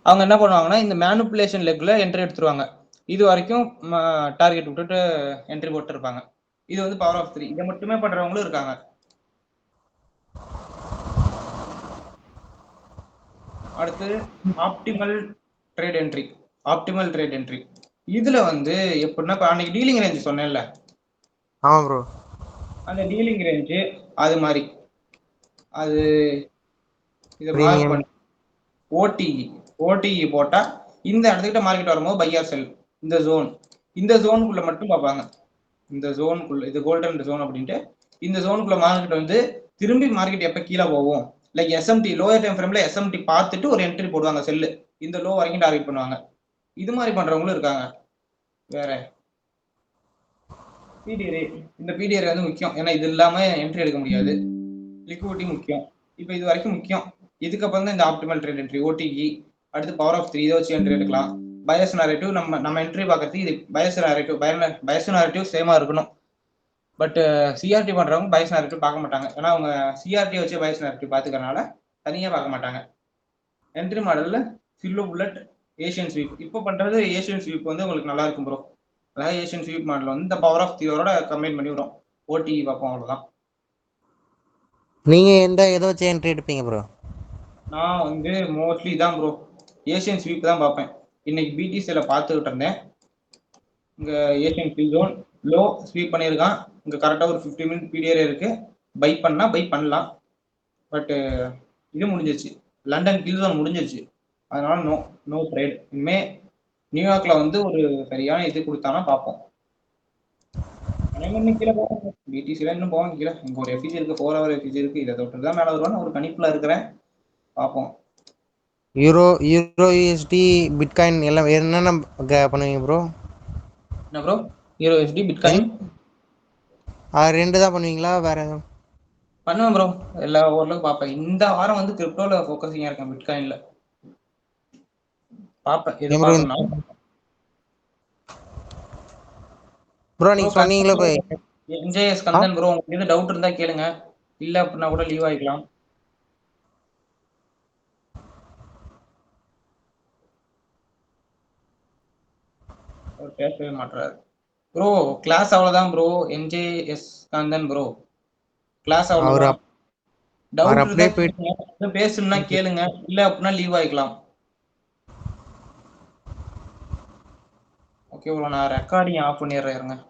S1: அவங்க என்ன பண்ணுவாங்கன்னா இந்த மேனிபுலேஷன் லெக்ல என்ட்ரி எடுத்துருவாங்க. இது வரைக்கும் டார்கெட் விட்டுட்டு என்ட்ரி போட்டு இருப்பாங்க. இது வந்து பவர் ஆஃப் 3. இதை மட்டுமே பண்றவங்களும் இருக்காங்க. அடுத்து optimal trade entry. Optimal trade entry இதுல வந்து எப்படின்னா இப்போ அன்னைக்கு டீலிங் ரேஞ்ச் சொன்னேன்ல,
S3: ஆமா ப்ரோ,
S1: அந்த டீலிங் ரேஞ்சு அது மாதிரி அது இதை மார்க் பண்ணி ஓடிஇ போட்டா இந்த இடத்துக்கிட்ட மார்க்கெட் வரும்போது பையர் செல் இந்த ஜோனுக்குள்ள மட்டும் பார்ப்பாங்க. இந்த ஜோனுக்குள்ள இது கோல்டன் ஜோன் அப்படின்ட்டு இந்த ஜோனுக்குள்ள மார்க்கெட் வந்து திரும்பி மார்க்கெட் எப்போ கீழே போகும், லைக் எஸ்எம்டி லோயர் டைம் ஃப்ரேம்ல எஸ்எம்டி பார்த்துட்டு ஒரு என்ட்ரி போடுவாங்க. செல்லு இந்த லோ வரைக்கும் டார்கெட் பண்ணுவாங்க. இது மாதிரி பண்றவங்களும் இருக்காங்க. வேற பிடிஆர், இந்த பிடிஆர் வந்து முக்கியம். ஏன்னா இது இல்லாம என்ட்ரி எடுக்க முடியாது. லிக்விடிட்டி முக்கியம். இப்போ இது வரைக்கும் முக்கியம். இதுக்கப்புறம் தான் இந்த ஆப்டிமல் ட்ரேட் என்ட்ரி ஓடிஇ. அடுத்து பவர் ஆஃப் 3 இதை வச்சு என்ட்ரி எடுக்கலாம். பயஸ் நரேட்டிவ் நம்ம என்ட்ரி பார்க்கறதுக்கு இது பயஸ் நரேட்டிவ் சேமா இருக்கணும். பட் சிஆர்டி பண்றவங்க பயஸ் நரேட்டிவ் பார்க்க மாட்டாங்க. ஏன்னா அவங்க சிஆர்டி வச்சு பயஸ் நரேட்டிவ் பார்த்துக்கறனால தனியாக பார்க்க மாட்டாங்க. என்ட்ரி மாடல்ல சில்லோ புல்லட், ஏஷியன் ஸ்வீப். இப்போ பண்றது ஏஷியன் ஸ்வீப் வந்து உங்களுக்கு நல்லா இருக்கும் ப்ரோ. அதாவது ஏஷியன் ஸ்வீப் மாடல் வந்து இந்த பவர் ஆஃப் 3யோட கம்பைன் பண்ணி வரும். ஓடிஇ பார்ப்போம், அவ்வளோதான்.
S3: நீங்க எதை வச்சு என்ட்ரி எடுப்பீங்க ப்ரோ?
S1: நான் வந்து மோஸ்ட்லி தான் ப்ரோ ஏஷியன் ஸ்வீப் தான் பார்ப்பேன். இன்னைக்கு பிடிசியில பார்த்துக்கிட்டு இருந்தேன். இங்க Asian sweep zone low sweep பண்ணியிருக்கான். இங்க கரெக்டாக ஒரு 50 மினிட் பீரியட் இருக்கு. பை பண்ணலாம். பட் இது முடிஞ்சிருச்சு, லண்டன் கில் ஜோன் முடிஞ்சிருச்சு. அதனால நோ ட்ரேட். இனிமே நியூயார்க்ல வந்து ஒரு சரியான இது கொடுத்தானா பார்ப்போம். கீழே போவோம், பிடிசியில இன்னும் போவாங்க கீழே. இங்க ஒரு எஃபிஜி இருக்கு, 4 ஹவர் எஃபிஜி இருக்கு. இதை தொட்டு தான் மேலே வருவான்னு ஒரு கணிப்புல இருக்கிறேன். பார்ப்போம்.
S3: யூரோ யூஎஸ்டி பிட்காயின் எல்லாம் என்னென்ன பண்ணுவீங்க ப்ரோ?
S1: என்ன ப்ரோ? யூரோ யூஎஸ்டி பிட்காயின்
S3: 2 தான் பண்ணுவீங்களா? வேற எதுவும்
S1: பண்ணுவேன் ப்ரோ. எல்லா ஓரளவுக்கு பார்ப்பேன். இந்த வாரம் வந்து கிரிப்டோல ஃபோக்கஸிங்கா இருக்கேன், பிட்காயின்ல பார்ப்பேன். இது பார்க்கணும்
S3: ப்ரோ. நீங்க சொன்னீங்களே ப்ரோ
S1: என்ஜேஎஸ் கந்தன் ப்ரோ, உங்களுக்கு எது டவுட் இருந்தா கேளுங்க. இல்ல அப்படின்னா கூட லீவ் ஆகிக்கலாம். பேசவே மாட்டாரு ப்ரோ. கிளாஸ் அவ்வளவுதான் ப்ரோ. என்ஜேஎஸ் கந்தன் ப்ரோ, கிளாஸ் அவ்வளவுதான். டவுட் இருந்தா பேசணும்னா கேளுங்க, இல்ல அப்படின்னா லீவ் ஆகிக்கலாம். ஓகே ப்ரோ, நான் ரெக்கார்டிங் ஆஃப் பண்ணிடுறேன்.